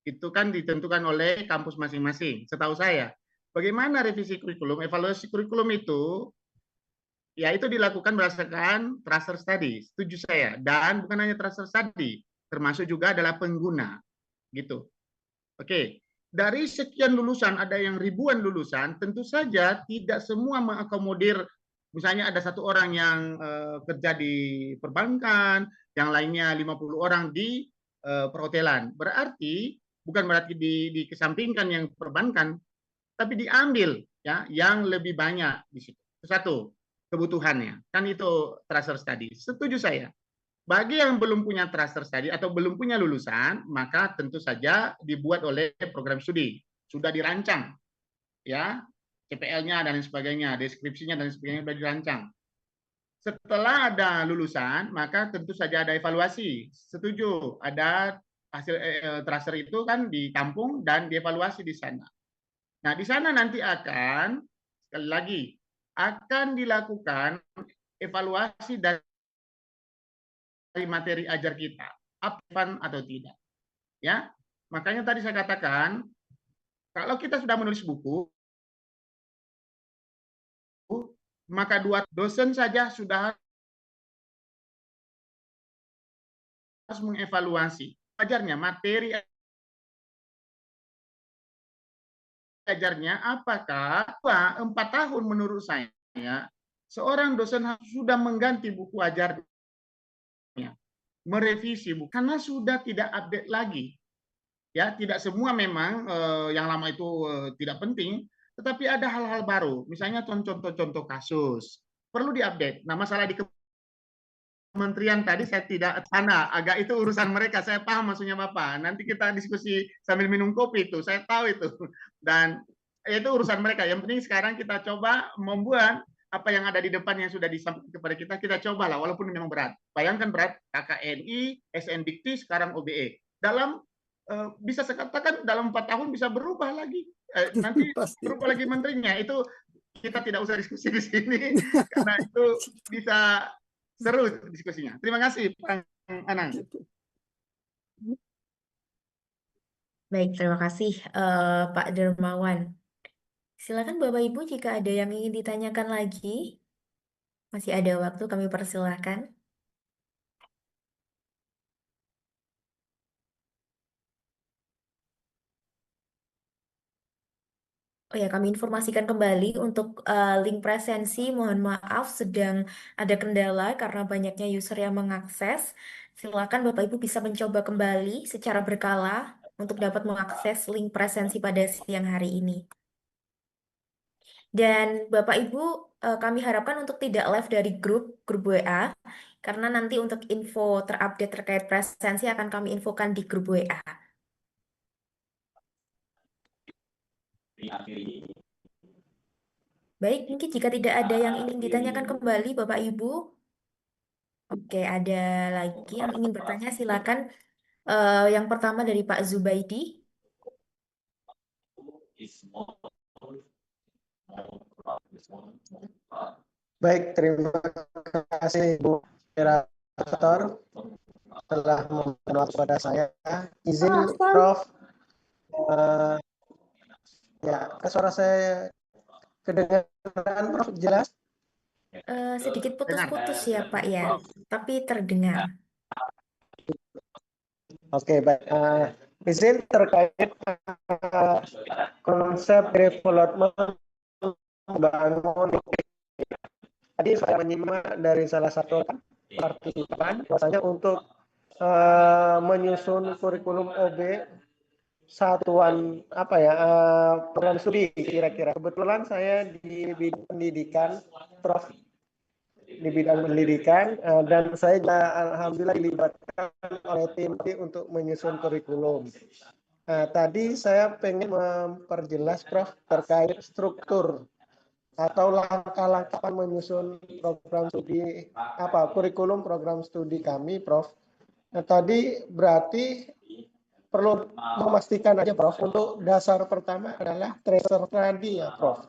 Itu kan ditentukan oleh kampus masing-masing, setahu saya. Bagaimana revisi kurikulum? Evaluasi kurikulum itu, ya itu dilakukan berdasarkan tracer study. Setuju saya. Dan bukan hanya tracer study, termasuk juga adalah pengguna. Gitu. Oke. Dari sekian lulusan, ada yang ribuan lulusan, tentu saja tidak semua mengakomodir. Misalnya ada satu orang yang kerja di perbankan, yang lainnya 50 orang di perhotelan. Bukan berarti dikesampingkan yang perbankan, tapi diambil ya yang lebih banyak di situ. Satu, kebutuhannya. Kan itu tracer study. Setuju saya. Bagi yang belum punya tracer study atau belum punya lulusan, maka tentu saja dibuat oleh program studi. Sudah dirancang ya, CPL-nya dan lain sebagainya, deskripsinya dan sebagainya sudah dirancang. Setelah ada lulusan, maka tentu saja ada evaluasi. Setuju, ada hasil tracer itu kan ditampung dan dievaluasi di sana. Nah, di sana nanti akan sekali lagi akan dilakukan evaluasi dari materi ajar kita, apa atau tidak. Ya, makanya tadi saya katakan kalau kita sudah menulis buku, maka 2 dosen saja sudah harus mengevaluasi ajarnya, materi ajarnya apakah 4 tahun menurut saya seorang dosen sudah mengganti buku ajarnya, merevisi buku karena sudah tidak update lagi. Ya, tidak semua memang yang lama itu tidak penting, tetapi ada hal-hal baru. Misalnya contoh-contoh kasus perlu diupdate. Nah, masalah di kementerian tadi saya tidak sana, agak itu urusan mereka. Saya paham maksudnya Bapak. Nanti kita diskusi sambil minum kopi itu, saya tahu itu. Dan itu urusan mereka. Yang penting sekarang kita coba membuat apa yang ada di depan yang sudah disampaikan kepada kita cobalah walaupun memang berat. Bayangkan berat KKNI, SNDikti, sekarang OBE. Dalam bisa saya katakan dalam 4 tahun bisa berubah lagi. Nanti berubah lagi menterinya. Itu kita tidak usah diskusi di sini karena itu bisa seru diskusinya. Terima kasih, Pak Anang. Baik, terima kasih Pak Dermawan. Silakan Bapak Ibu jika ada yang ingin ditanyakan lagi. Masih ada waktu, kami persilahkan. Oh ya, kami informasikan kembali untuk link presensi. Mohon maaf, sedang ada kendala karena banyaknya user yang mengakses. Silakan Bapak Ibu bisa mencoba kembali secara berkala untuk dapat mengakses link presensi pada siang hari ini. Dan Bapak Ibu, kami harapkan untuk tidak live dari grup WA, karena nanti untuk info terupdate terkait presensi akan kami infokan di grup WA. Baik, mungkin jika tidak ada yang ingin ditanyakan kembali, Bapak Ibu. Oke, ada lagi yang ingin bertanya, silakan. Yang pertama dari Pak Zubaidi. Baik, terima kasih Bu Moderator telah memberikan waktu kepada saya. Izin Prof, ya suara saya kedengaran Prof jelas? Sedikit Dengar. putus-putus ya Pak ya, tapi terdengar. Oke, baik. Izin terkait konsep development membangun. Tadi saya menyimak dari salah satu partisipan bahwasanya untuk menyusun kurikulum OB satuan apa ya program studi kira-kira. Kebetulan saya di bidang pendidikan, Prof, di bidang pendidikan dan saya alhamdulillah dilibatkan oleh tim untuk menyusun kurikulum. Tadi saya pengen memperjelas Prof terkait struktur atau langkah-langkah menyusun program studi kurikulum program studi kami Prof. Nah, tadi berarti perlu memastikan aja Prof untuk dasar pertama adalah tracer study ya Prof.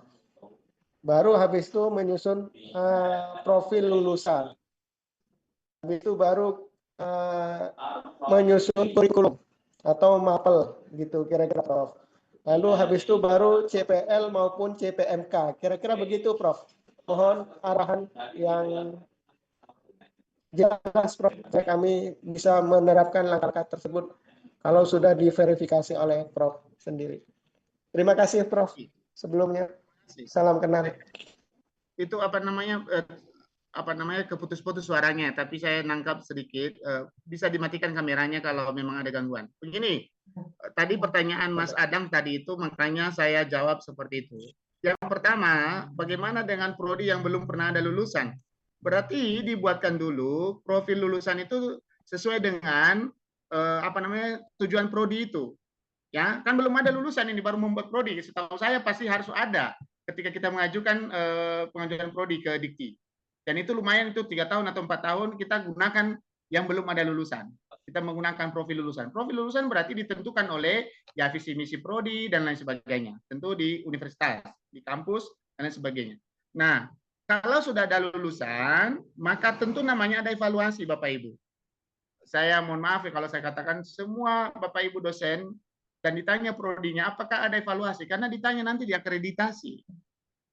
Baru habis itu menyusun profil lulusan. Habis itu baru menyusun kurikulum atau mapel gitu kira-kira Prof. Lalu habis itu baru CPL maupun CPMK. Kira-kira begitu Prof. Mohon arahan yang jelas Prof. Supaya kami bisa menerapkan langkah-langkah tersebut kalau sudah diverifikasi oleh Prof sendiri. Terima kasih Prof. Sebelumnya salam kenal. Itu apa namanya keputus-putus suaranya, tapi saya nangkap sedikit. Bisa dimatikan kameranya kalau memang ada gangguan. Begini, tadi pertanyaan Mas Adang tadi itu, makanya saya jawab seperti itu. Yang pertama, bagaimana dengan prodi yang belum pernah ada lulusan? Berarti dibuatkan dulu profil lulusan itu sesuai dengan tujuan prodi itu. Ya, kan belum ada lulusan ini baru membuat prodi. Setahu saya pasti harus ada ketika kita mengajukan pengajuan prodi ke Dikti. Dan itu lumayan, itu 3 tahun atau 4 tahun kita gunakan yang belum ada lulusan. Kita menggunakan profil lulusan. Profil lulusan berarti ditentukan oleh ya visi misi prodi dan lain sebagainya. Tentu di universitas, di kampus dan lain sebagainya. Nah, kalau sudah ada lulusan, maka tentu namanya ada evaluasi Bapak Ibu. Saya mohon maaf ya kalau saya katakan semua Bapak Ibu dosen dan ditanya prodinya apakah ada evaluasi, karena ditanya nanti di akreditasi.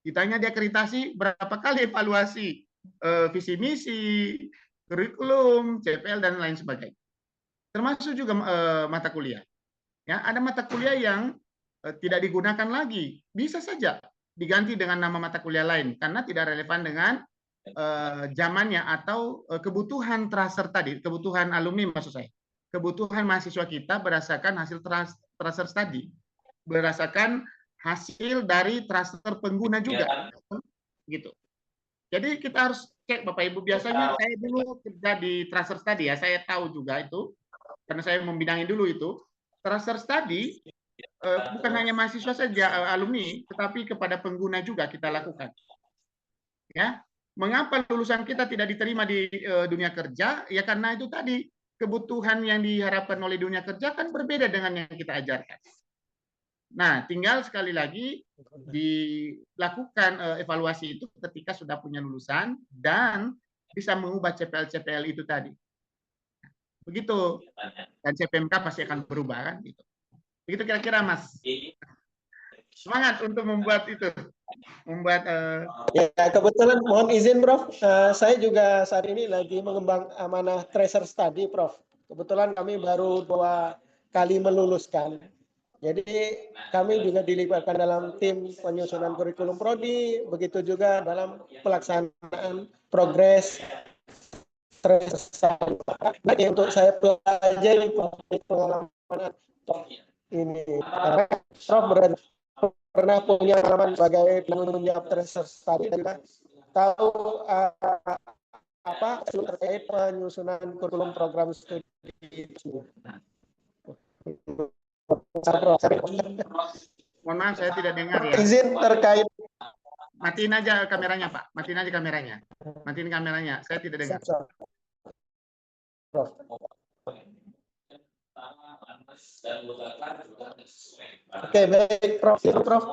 Ditanya di akreditasi berapa kali evaluasi visi misi, kurikulum, CPL dan lain sebagainya. Termasuk juga mata kuliah. Ya, ada mata kuliah yang tidak digunakan lagi, bisa saja diganti dengan nama mata kuliah lain karena tidak relevan dengan zamannya atau kebutuhan tracer tadi, kebutuhan alumni maksud saya. Kebutuhan mahasiswa kita berdasarkan hasil tracer study, berdasarkan hasil dari tracer pengguna juga. Gitu. Jadi kita harus cek Bapak Ibu. Biasanya saya dulu kerja di tracer study ya, saya tahu juga itu karena saya membidangi dulu itu. Tracer study bukan hanya mahasiswa saja alumni, tetapi kepada pengguna juga kita lakukan. Ya, mengapa lulusan kita tidak diterima di dunia kerja? Ya karena itu tadi kebutuhan yang diharapkan oleh dunia kerja kan berbeda dengan yang kita ajarkan. Nah, tinggal sekali lagi dilakukan evaluasi itu ketika sudah punya lulusan dan bisa mengubah CPL-CPL itu tadi. Begitu. Dan CPMK pasti akan berubah kan gitu. Begitu kira-kira Mas. Semangat untuk membuat itu. Membuat ya kebetulan mohon izin Prof, saya juga saat ini lagi mengembang amanah tracer study Prof. Kebetulan kami baru 2 kali meluluskan. Jadi kami juga dilibatkan dalam tim penyusunan kurikulum prodi, begitu juga dalam pelaksanaan progres tracer. Nah, untuk saya pelajari pengalaman ini, karena Prof pernah punya pengalaman sebagai penunjang tracer study dan tahu apa terkait penyusunan kurikulum program studi itu. mohon maaf saya tidak dengar ya. Izin terkait. Matiin aja kameranya Pak. Matiin aja kameranya. Matiin kameranya. Saya tidak dengar. Oke, baik Prof. Itu Prof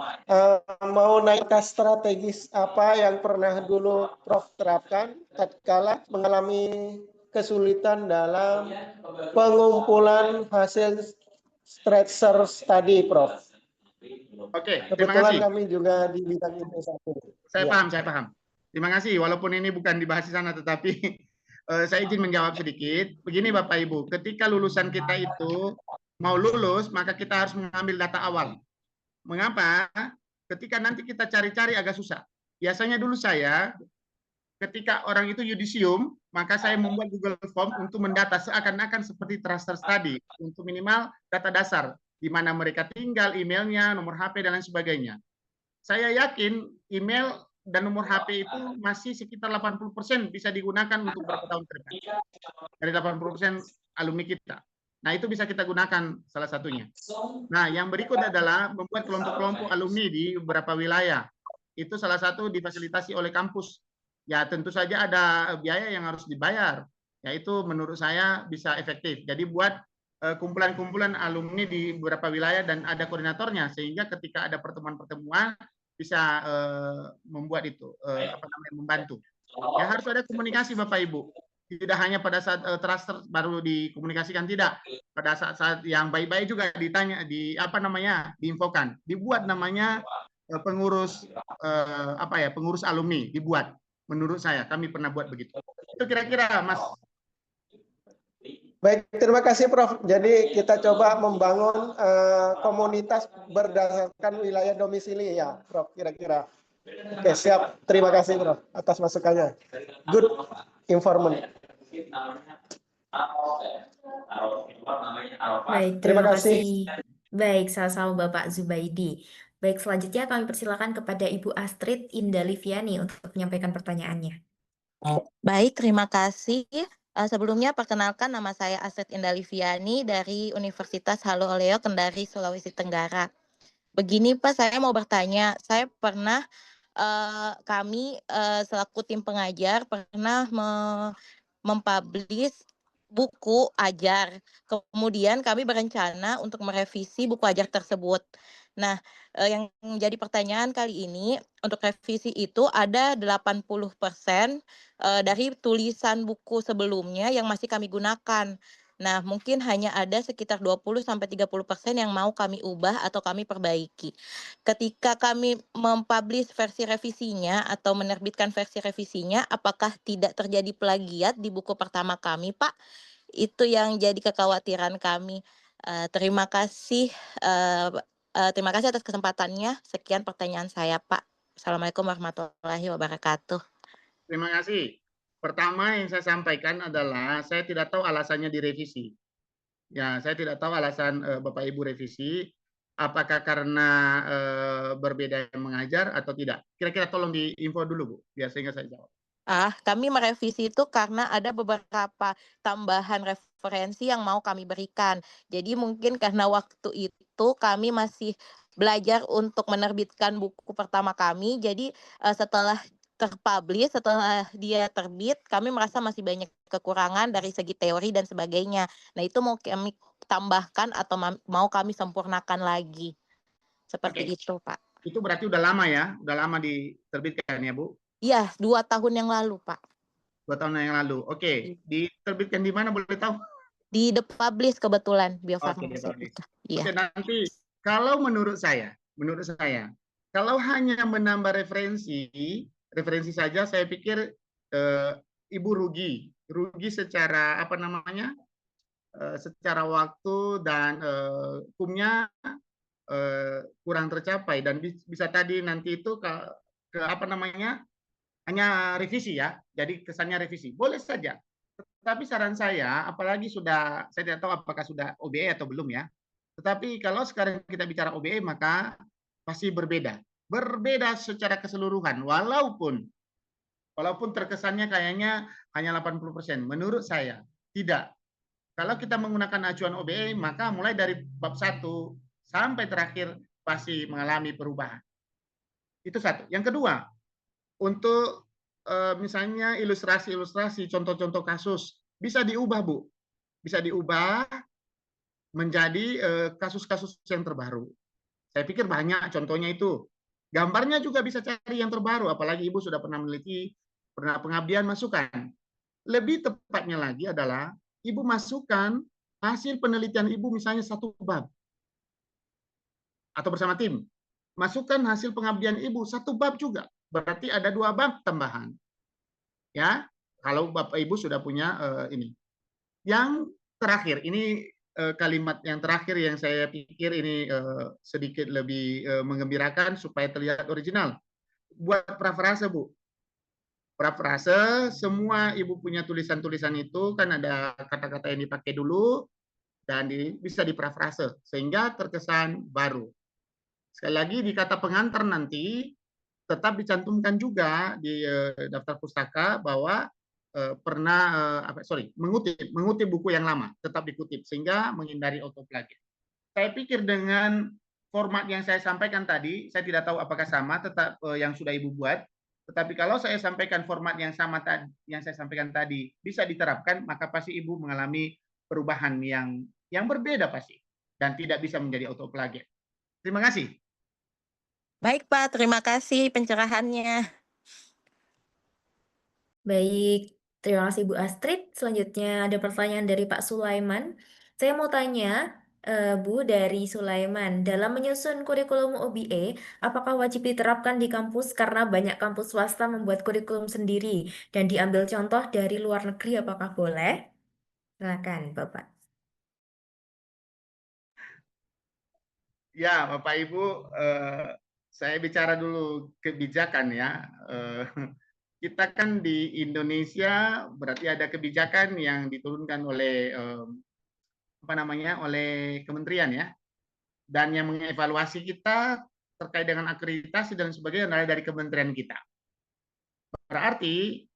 mau naik ke strategis apa yang pernah dulu Prof terapkan tatkala mengalami kesulitan dalam pengumpulan hasil stretchers tadi, Prof. Oke, terima Kebetulan kasih. kami juga di bidang investasi. Saya Ya. paham, saya paham. Terima kasih. Walaupun ini bukan dibahas di sana, tetapi saya izin menjawab sedikit. Begini Bapak Ibu, ketika lulusan kita itu mau lulus, maka kita harus mengambil data awal. Mengapa? Ketika nanti kita cari-cari agak susah. Biasanya dulu saya, ketika orang itu yudisium, maka saya membuat Google Form untuk mendata seakan-akan seperti transfer tadi, untuk minimal data dasar, di mana mereka tinggal, emailnya, nomor HP, dan lain sebagainya. Saya yakin email dan nomor HP itu masih sekitar 80% bisa digunakan untuk beberapa tahun ke depan. Dari 80% alumni kita. Nah, itu bisa kita gunakan salah satunya. Nah, yang berikut adalah membuat kelompok-kelompok alumni di beberapa wilayah. Itu salah satu difasilitasi oleh kampus. Ya, tentu saja ada biaya yang harus dibayar. Yaitu menurut saya bisa efektif. Jadi buat kumpulan-kumpulan alumni di beberapa wilayah dan ada koordinatornya, sehingga ketika ada pertemuan-pertemuan bisa membuat itu membantu. Ya, harus ada komunikasi Bapak Ibu. Tidak hanya pada saat transfer baru dikomunikasikan, tidak. Pada saat-saat yang baik-baik juga ditanya, diinfokan. Dibuat namanya pengurus pengurus alumni, dibuat. Menurut saya, kami pernah buat begitu. Itu kira-kira Mas. Baik, terima kasih Prof. Jadi kita coba membangun komunitas berdasarkan wilayah domisili ya, Prof. Kira-kira. Oke, siap. Terima kasih Prof. atas masukannya. Good information. Baik, Terima terima kasih. kasih. Baik, sama-sama Bapak Zubaidi. Baik, selanjutnya kami persilakan kepada Ibu Astrid Indaliviani untuk menyampaikan pertanyaannya. Baik, terima kasih. Sebelumnya perkenalkan, nama saya Astrid Indaliviani dari Universitas Halu Oleo Kendari, Sulawesi Tenggara. Begini Pak, saya mau bertanya, saya pernah kami selaku tim pengajar pernah mempublish buku ajar. Kemudian kami berencana untuk merevisi buku ajar tersebut. Nah, yang menjadi pertanyaan kali ini, untuk revisi itu ada 80% dari tulisan buku sebelumnya yang masih kami gunakan. Nah, mungkin hanya ada sekitar 20-30% yang mau kami ubah atau kami perbaiki. Ketika kami mempublish versi revisinya atau menerbitkan versi revisinya, apakah tidak terjadi plagiat di buku pertama kami, Pak? Itu yang jadi kekhawatiran kami. Terima kasih atas kesempatannya. Sekian pertanyaan saya, Pak. Assalamualaikum warahmatullahi wabarakatuh. Terima kasih. Pertama yang saya sampaikan adalah saya tidak tahu alasannya direvisi. Ya, saya tidak tahu alasan Bapak Ibu revisi. Apakah karena berbeda yang mengajar atau tidak? Kira-kira tolong diinfo dulu, Bu, biar sehingga saya jawab. Kami merevisi itu karena ada beberapa tambahan referensi yang mau kami berikan. Jadi mungkin karena waktu itu kami masih belajar untuk menerbitkan buku pertama kami. Jadi setelah terpublish, setelah dia terbit, kami merasa masih banyak kekurangan dari segi teori dan sebagainya. Nah, itu mau kami tambahkan atau mau kami sempurnakan lagi. Seperti itu, Pak. Itu berarti udah lama ya? Udah lama diterbitkan ya, Bu? Iya, 2 tahun yang lalu, Pak. 2 tahun yang lalu. Oke, diterbitkan di mana boleh tahu? Di The Publish kebetulan, Bio Oke, Farma. Iya. Oke, nanti kalau menurut saya, kalau hanya menambah referensi saja, saya pikir Ibu rugi secara secara waktu dan hukumnya kurang tercapai dan bisa tadi nanti itu hanya revisi ya, jadi kesannya revisi boleh saja. Tetapi saran saya, apalagi saya tidak tahu apakah sudah OBE atau belum ya. Tetapi kalau sekarang kita bicara OBE maka pasti berbeda secara keseluruhan. Walaupun terkesannya kayaknya hanya 80%. Menurut saya tidak. Kalau kita menggunakan acuan OBE maka mulai dari bab 1 sampai terakhir pasti mengalami perubahan. Itu satu. Yang kedua, untuk misalnya ilustrasi-ilustrasi, contoh-contoh kasus bisa diubah, Bu. Bisa diubah menjadi kasus-kasus yang terbaru. Saya pikir banyak contohnya itu. Gambarnya juga bisa cari yang terbaru, apalagi Ibu sudah pernah meneliti, pernah pengabdian masukan. Lebih tepatnya lagi adalah Ibu masukkan hasil penelitian Ibu misalnya 1 bab. Atau bersama tim. Masukkan hasil pengabdian Ibu 1 bab juga. Berarti ada 2 bab tambahan. Ya, kalau Bapak Ibu sudah punya ini. Yang terakhir, ini kalimat yang terakhir yang saya pikir ini sedikit lebih menggembirakan supaya terlihat original. Buat parafrase, Bu. Parafrase, semua Ibu punya tulisan-tulisan itu kan ada kata-kata yang dipakai dulu dan bisa diparafrase sehingga terkesan baru. Sekali lagi di kata pengantar nanti tetap dicantumkan juga di daftar pustaka bahwa pernah mengutip buku yang lama, tetap dikutip sehingga menghindari autoplagit. Saya pikir dengan format yang saya sampaikan tadi, saya tidak tahu apakah sama tetap yang sudah Ibu buat, tetapi kalau saya sampaikan format yang sama tadi, yang saya sampaikan tadi bisa diterapkan, maka pasti Ibu mengalami perubahan yang berbeda pasti dan tidak bisa menjadi autoplagit. Terima kasih. Baik Pak, terima kasih pencerahannya. Baik, terima kasih Bu Astrid. Selanjutnya ada pertanyaan dari Pak Sulaiman. Saya mau tanya, Bu, dari Sulaiman, dalam menyusun kurikulum OBE, apakah wajib diterapkan di kampus karena banyak kampus swasta membuat kurikulum sendiri dan diambil contoh dari luar negeri, apakah boleh? Silakan, Bapak. Ya, Bapak Ibu, saya bicara dulu kebijakan ya. Kita kan di Indonesia berarti ada kebijakan yang diturunkan oleh oleh kementerian ya, dan yang mengevaluasi kita terkait dengan akreditasi dan sebagainya adalah dari kementerian kita. Berarti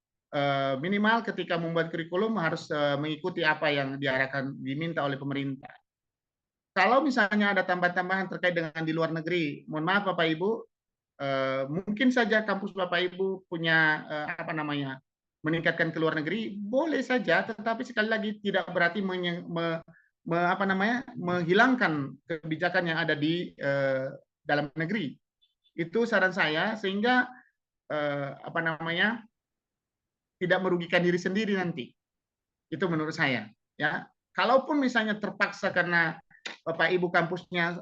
minimal ketika membuat kurikulum harus mengikuti apa yang diarahkan diminta oleh pemerintah. Kalau misalnya ada tambahan-tambahan terkait dengan di luar negeri, mohon maaf Bapak Ibu, mungkin saja kampus Bapak Ibu punya meningkatkan ke luar negeri, boleh saja, tetapi sekali lagi tidak berarti menghilangkan kebijakan yang ada di dalam negeri. Itu saran saya sehingga tidak merugikan diri sendiri nanti. Itu menurut saya. Ya, kalaupun misalnya terpaksa karena Bapak Ibu kampusnya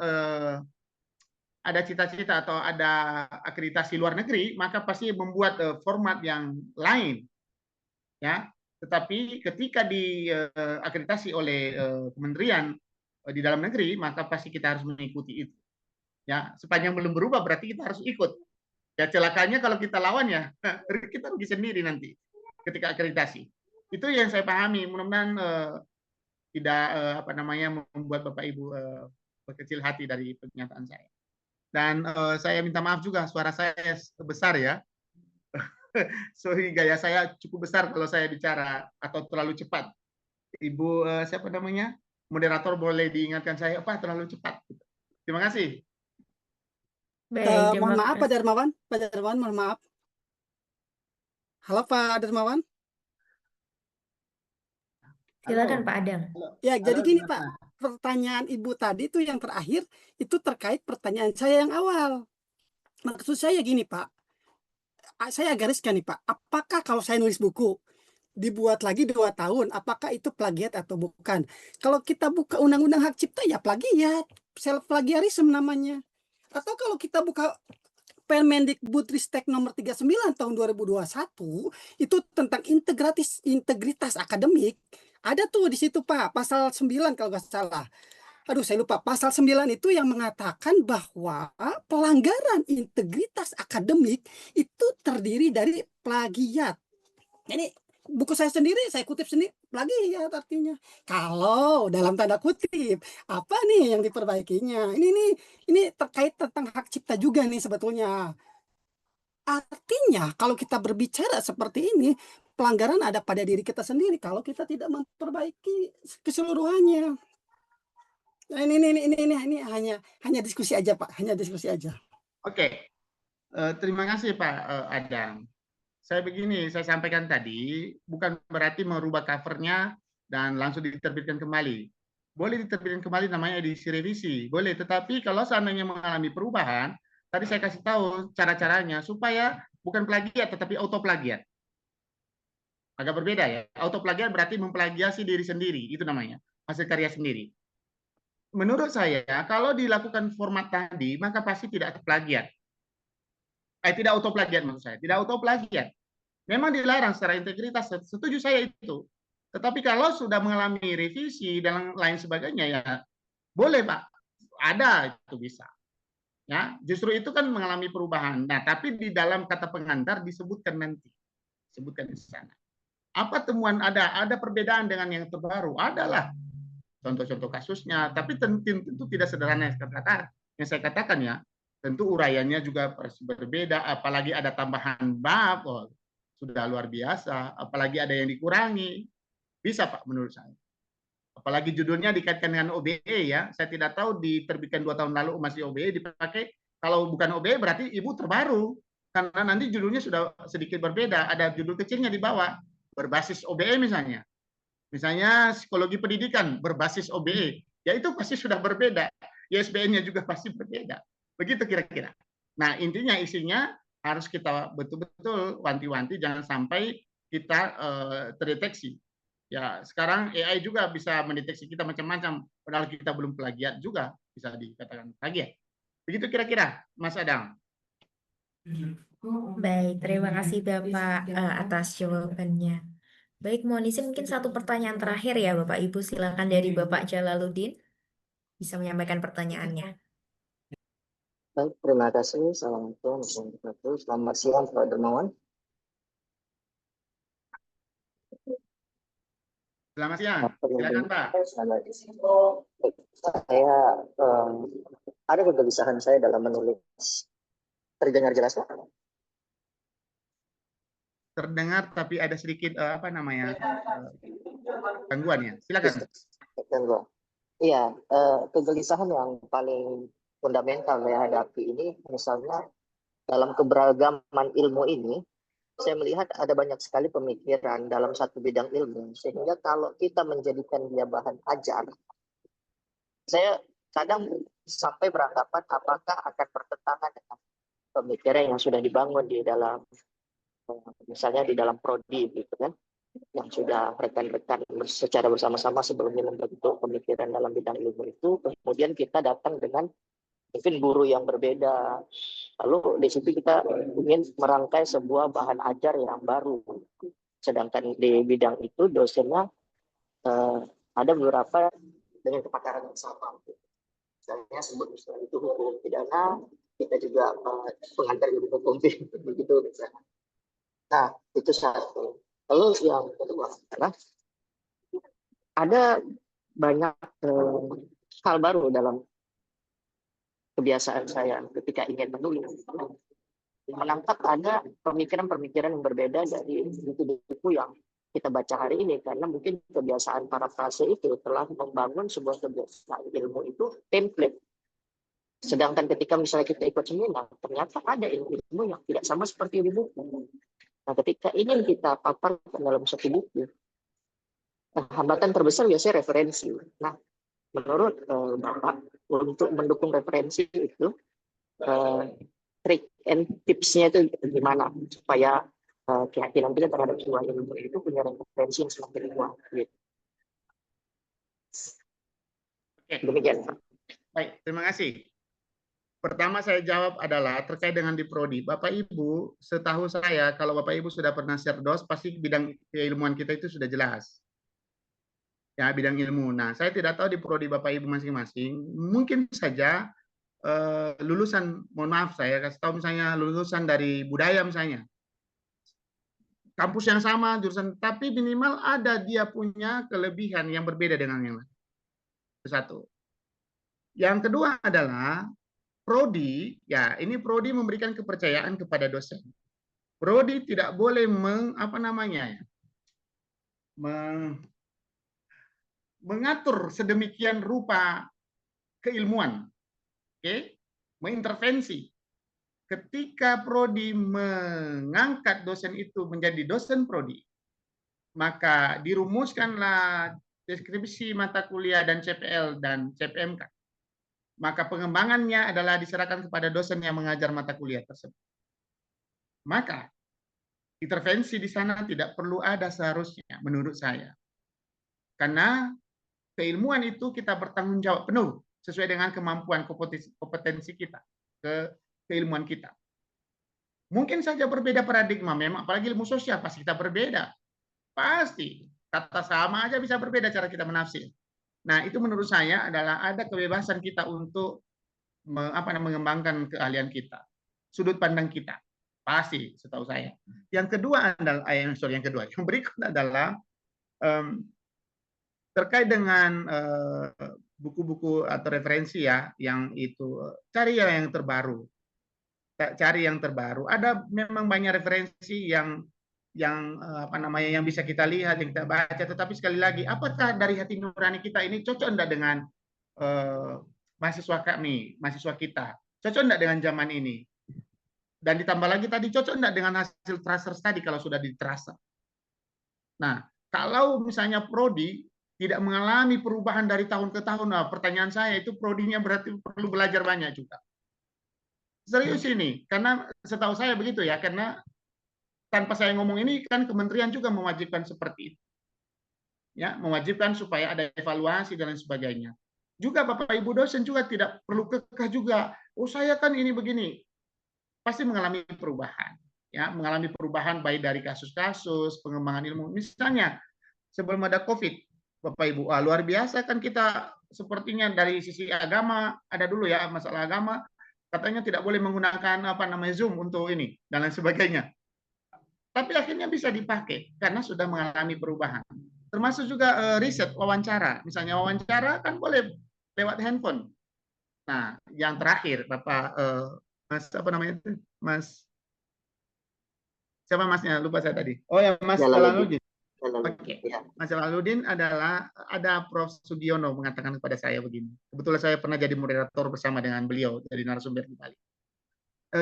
ada cita-cita atau ada akreditasi luar negeri, maka pasti membuat format yang lain. Ya, tetapi ketika diakreditasi oleh kementerian di dalam negeri, maka pasti kita harus mengikuti itu. Ya, sepanjang belum berubah berarti kita harus ikut. Ya, celakanya kalau kita lawan ya kita rugi sendiri nanti ketika akreditasi. Itu yang saya pahami. Mudah-mudahan tidak membuat Bapak Ibu berkecil hati dari pernyataan saya. Dan saya minta maaf juga suara saya besar ya. Gaya saya cukup besar kalau saya bicara atau terlalu cepat. Ibu moderator boleh diingatkan saya terlalu cepat. Terima kasih. Baik, terima Mohon maaf Pak kasih. Darmawan, mohon maaf. Halo Pak Darmawan. Silakan Pak Adang. Ya, Halo, jadi gini gimana? Pak, pertanyaan Ibu tadi itu yang terakhir itu terkait pertanyaan saya yang awal. Maksud saya gini Pak, saya gariskan nih Pak, apakah kalau saya nulis buku dibuat lagi 2 tahun, apakah itu plagiat atau bukan? Kalau kita buka undang-undang hak cipta ya plagiat, self plagiarism namanya. Atau kalau kita buka Permendikbudristek nomor 39 tahun 2021 itu tentang integritas akademik. Ada tuh di situ Pak, pasal 9 kalau nggak salah. Aduh, saya lupa. Pasal 9 itu yang mengatakan bahwa pelanggaran integritas akademik itu terdiri dari plagiat. Jadi buku saya sendiri, saya kutip sendiri, plagiat artinya. Kalau dalam tanda kutip, apa nih yang diperbaikinya? Ini terkait tentang hak cipta juga nih sebetulnya. Artinya kalau kita berbicara seperti ini, pelanggaran ada pada diri kita sendiri kalau kita tidak memperbaiki keseluruhannya. Nah, ini hanya diskusi aja Pak, hanya diskusi aja. Oke. Terima kasih Pak Adang. Saya sampaikan tadi, bukan berarti merubah covernya dan langsung diterbitkan kembali. boleh diterbitkan kembali namanya edisi revisi, boleh. Tetapi kalau seandainya mengalami perubahan, tadi saya kasih tahu cara-caranya supaya bukan plagiat tetapi auto plagiat. Agak berbeda ya. Auto plagiat berarti memplagiasi diri sendiri, itu namanya, hasil karya sendiri. Menurut saya, kalau dilakukan format tadi, maka pasti tidak plagiat. Tidak auto plagiat maksud saya, tidak auto plagiat. Memang dilarang secara integritas, setuju saya itu. Tetapi kalau sudah mengalami revisi dan lain sebagainya, ya boleh Pak, ada itu bisa. Ya, justru itu kan mengalami perubahan. Nah, tapi di dalam kata pengantar disebutkan nanti, sebutkan di sana. Apa temuan ada perbedaan dengan yang terbaru? Adalah contoh-contoh kasusnya, tapi tentu tidak sederhana yang saya katakan ya. Tentu uraiannya juga berbeda, apalagi ada tambahan bab, oh, sudah luar biasa, apalagi ada yang dikurangi. Bisa Pak menurut saya. Apalagi judulnya dikaitkan dengan OBE ya. Saya tidak tahu diterbitkan 2 tahun lalu masih OBE dipakai. Kalau bukan OBE berarti ibu terbaru. Karena nanti judulnya sudah sedikit berbeda. Ada judul kecilnya di bawah. Berbasis OBE misalnya. Misalnya psikologi pendidikan berbasis OBE. Ya itu pasti sudah berbeda. ISBN-nya juga pasti berbeda. Begitu kira-kira. Nah intinya isinya harus kita betul-betul wanti-wanti jangan sampai kita terdeteksi. Ya, sekarang AI juga bisa mendeteksi kita macam-macam, padahal kita belum plagiat juga bisa dikatakan plagiat. Begitu kira-kira, Mas Adang. Baik, terima kasih Bapak atas jawabannya. Baik, mohon izin mungkin satu pertanyaan terakhir ya Bapak Ibu, silakan dari Bapak Jalaluddin bisa menyampaikan pertanyaannya. Baik, terima kasih. Assalamualaikum warahmatullahi wabarakatuh. Selamat siang, Pak Dermawan. Selamat siang, silakan Pak. Saya ada kegelisahan saya dalam menulis. Terdengar jelas Pak? Terdengar tapi ada sedikit gangguan ya. Silakan. Gangguan. Iya, kegelisahan yang paling fundamental saya hadapi ini, misalnya dalam keberagaman ilmu ini, saya melihat ada banyak sekali pemikiran dalam satu bidang ilmu, sehingga kalau kita menjadikan dia bahan ajar, saya kadang sampai beranggapan apakah akan bertentangan dengan pemikiran yang sudah dibangun di dalam, misalnya di dalam prodi gitu kan, yang sudah rekan-rekan secara bersama-sama sebelumnya membentuk pemikiran dalam bidang ilmu itu, kemudian kita datang dengan mungkin guru yang berbeda. Lalu di situ kita ingin merangkai sebuah bahan ajar yang baru. Sedangkan di bidang itu dosennya ada beberapa dengan kepakaran yang sama. Misalnya sebut misalnya itu hukum pidana, kita juga pengantar ilmu hukum begitu misalnya. Nah, itu satu. Lalu yang kedua adalah ada banyak hal baru dalam kebiasaan saya ketika ingin menulis, menangkap ada pemikiran-pemikiran yang berbeda dari buku-buku yang kita baca hari ini, karena mungkin kebiasaan parafrase itu telah membangun sebuah kebiasaan ilmu itu template. Sedangkan ketika misalnya kita ikut seminar, ternyata ada ilmu yang tidak sama seperti di buku. Nah, ketika ingin kita paparkan dalam satu buku, hambatan terbesar biasanya referensi. Nah, menurut Bapak, untuk mendukung referensi itu, trik and tipsnya itu gimana supaya keyakinan kita terhadap sebuah ilmu itu punya referensi yang semakin kuat. Gitu. Demikian. Baik, terima kasih. Pertama saya jawab adalah terkait dengan di prodi. Bapak Ibu, setahu saya kalau Bapak Ibu sudah pernah serdos, pasti bidang keilmuan kita itu sudah jelas. Ya, bidang ilmu. Nah, saya tidak tahu di prodi Bapak Ibu masing-masing, mungkin saja lulusan, mohon maaf saya kasih tahu misalnya lulusan dari budaya misalnya. Kampus yang sama, jurusan, tapi minimal ada dia punya kelebihan yang berbeda dengan yang lain. Itu satu. Yang kedua adalah prodi, ya ini prodi memberikan kepercayaan kepada dosen. Prodi tidak boleh mengatur sedemikian rupa keilmuan, mengintervensi. Ketika prodi mengangkat dosen itu menjadi dosen prodi, maka dirumuskanlah deskripsi mata kuliah dan CPL dan CPMK, maka pengembangannya adalah diserahkan kepada dosen yang mengajar mata kuliah tersebut. Maka intervensi di sana tidak perlu ada seharusnya menurut saya. Karena keilmuan itu kita bertanggung jawab penuh sesuai dengan kemampuan kompetensi kita, keilmuan kita. Mungkin saja berbeda paradigma, memang apalagi ilmu sosial pasti kita berbeda. Pasti. Kata sama aja bisa berbeda cara kita menafsir. Nah, itu menurut saya adalah ada kebebasan kita untuk mengembangkan keahlian kita, sudut pandang kita. Pasti, setahu saya. Yang kedua adalah, yang berikut adalah terkait dengan buku-buku atau referensi ya, yang itu cari yang terbaru. Cari yang terbaru. Ada memang banyak referensi yang yang bisa kita lihat, yang kita baca, tetapi sekali lagi, apakah dari hati nurani kita ini cocok enggak dengan mahasiswa kami, mahasiswa kita? Cocok enggak dengan zaman ini? Dan ditambah lagi tadi, cocok enggak dengan hasil tracer tadi kalau sudah diterasa? Nah, kalau misalnya prodi tidak mengalami perubahan dari tahun ke tahun, nah pertanyaan saya itu prodinya berarti perlu belajar banyak juga. Serius ini, karena setahu saya begitu ya, karena tanpa saya ngomong ini kan kementerian juga mewajibkan seperti itu. Ya, mewajibkan supaya ada evaluasi dan lain sebagainya. Juga Bapak Ibu dosen juga tidak perlu kekeh juga. Oh, saya kan ini begini. Pasti mengalami perubahan. Ya, mengalami perubahan baik dari kasus-kasus, pengembangan ilmu. Misalnya sebelum ada Covid, Bapak Ibu, luar biasa kan kita sepertinya dari sisi agama, ada dulu ya masalah agama, katanya tidak boleh menggunakan Zoom untuk ini dan lain sebagainya. Tapi akhirnya bisa dipakai karena sudah mengalami perubahan. Termasuk juga riset, wawancara. Misalnya wawancara kan boleh lewat handphone. Nah, yang terakhir Bapak Mas siapa masnya? Lupa saya tadi. Oh ya, Mas Jalaluddin. Oke. Mas Jalaluddin adalah, ada Prof. Sugiono mengatakan kepada saya begini. Kebetulan saya pernah jadi moderator bersama dengan beliau dari narasumber di Bali.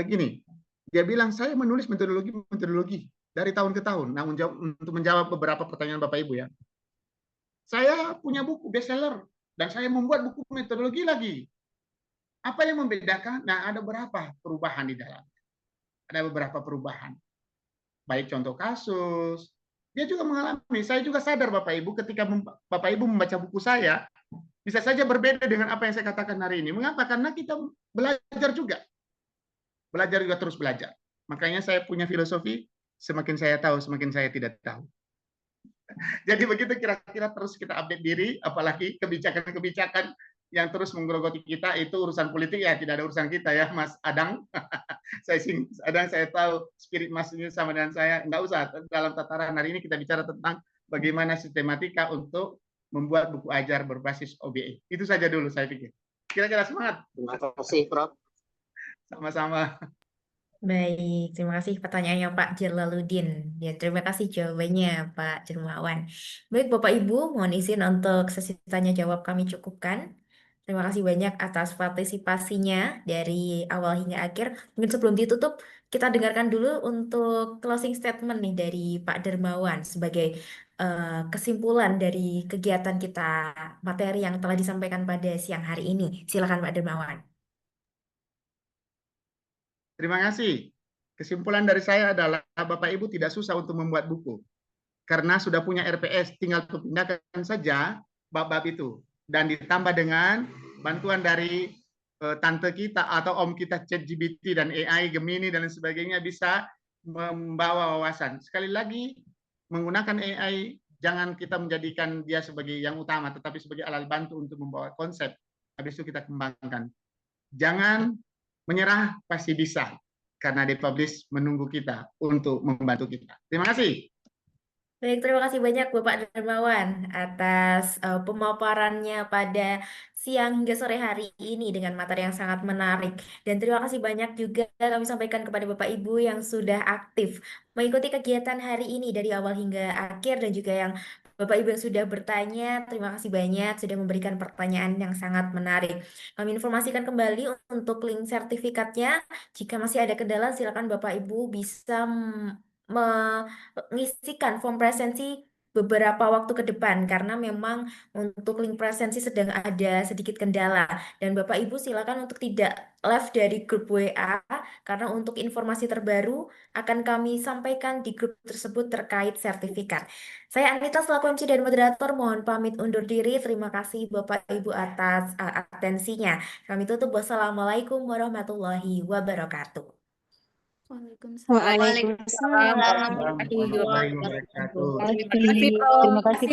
Gini, dia bilang saya menulis metodologi dari tahun ke tahun. Nah, untuk menjawab beberapa pertanyaan Bapak Ibu ya. Saya punya buku bestseller dan saya membuat buku metodologi lagi. Apa yang membedakan? Nah, ada beberapa perubahan di dalam. Ada beberapa perubahan. Baik contoh kasus, dia juga mengalami. Saya juga sadar Bapak Ibu ketika Bapak Ibu membaca buku saya, bisa saja berbeda dengan apa yang saya katakan hari ini. Mengapa? Karena kita belajar juga. Belajar juga terus belajar. Makanya saya punya filosofi, semakin saya tahu, semakin saya tidak tahu. Jadi begitu kira-kira terus kita update diri, apalagi kebijakan-kebijakan yang terus menggerogoti kita, itu urusan politik ya, tidak ada urusan kita ya, Mas Adang. Saya tahu spirit Mas ini sama dengan saya, enggak usah. Dalam tataran hari ini kita bicara tentang bagaimana sistematika untuk membuat buku ajar berbasis OBE. Itu saja dulu saya pikir. Kira-kira semangat. Terima kasih, Prof. Sama-sama. Baik, terima kasih pertanyaannya Pak Jalaluddin. Ya, terima kasih jawabannya Pak Jermawan. Baik Bapak Ibu, mohon izin untuk sesi tanya jawab kami cukupkan. Terima kasih banyak atas partisipasinya dari awal hingga akhir. Mungkin sebelum ditutup, kita dengarkan dulu untuk closing statement nih dari Pak Dermawan sebagai kesimpulan dari kegiatan kita, materi yang telah disampaikan pada siang hari ini. Silakan Pak Dermawan. Terima kasih. Kesimpulan dari saya adalah Bapak Ibu tidak susah untuk membuat buku. Karena sudah punya RPS, tinggal pindahkan saja bab-bab itu. Dan ditambah dengan bantuan dari tante kita atau om kita ChatGPT dan AI, Gemini dan lain sebagainya bisa membawa wawasan. Sekali lagi, menggunakan AI jangan kita menjadikan dia sebagai yang utama, tetapi sebagai alat bantu untuk membawa konsep. Habis itu kita kembangkan. Jangan menyerah, pasti bisa. Karena Depublish menunggu kita untuk membantu kita. Terima kasih. Baik, terima kasih banyak Bapak Dermawan atas pemaparannya pada siang hingga sore hari ini dengan materi yang sangat menarik. Dan terima kasih banyak juga kami sampaikan kepada Bapak Ibu yang sudah aktif mengikuti kegiatan hari ini dari awal hingga akhir, dan juga yang Bapak Ibu yang sudah bertanya, terima kasih banyak sudah memberikan pertanyaan yang sangat menarik. Kami informasikan kembali untuk link sertifikatnya. Jika masih ada kendala, silakan Bapak Ibu bisa mengisikan form presensi beberapa waktu ke depan karena memang untuk link presensi sedang ada sedikit kendala dan Bapak Ibu silakan untuk tidak live dari grup WA karena untuk informasi terbaru akan kami sampaikan di grup tersebut terkait sertifikat. Saya Anita selaku MC dan moderator mohon pamit undur diri. Terima kasih Bapak Ibu atas atensinya. Kami tutup. Wassalamualaikum warahmatullahi wabarakatuh. Waalaikumsalam. Warahmatullahi wabarakatuh. Terima kasih.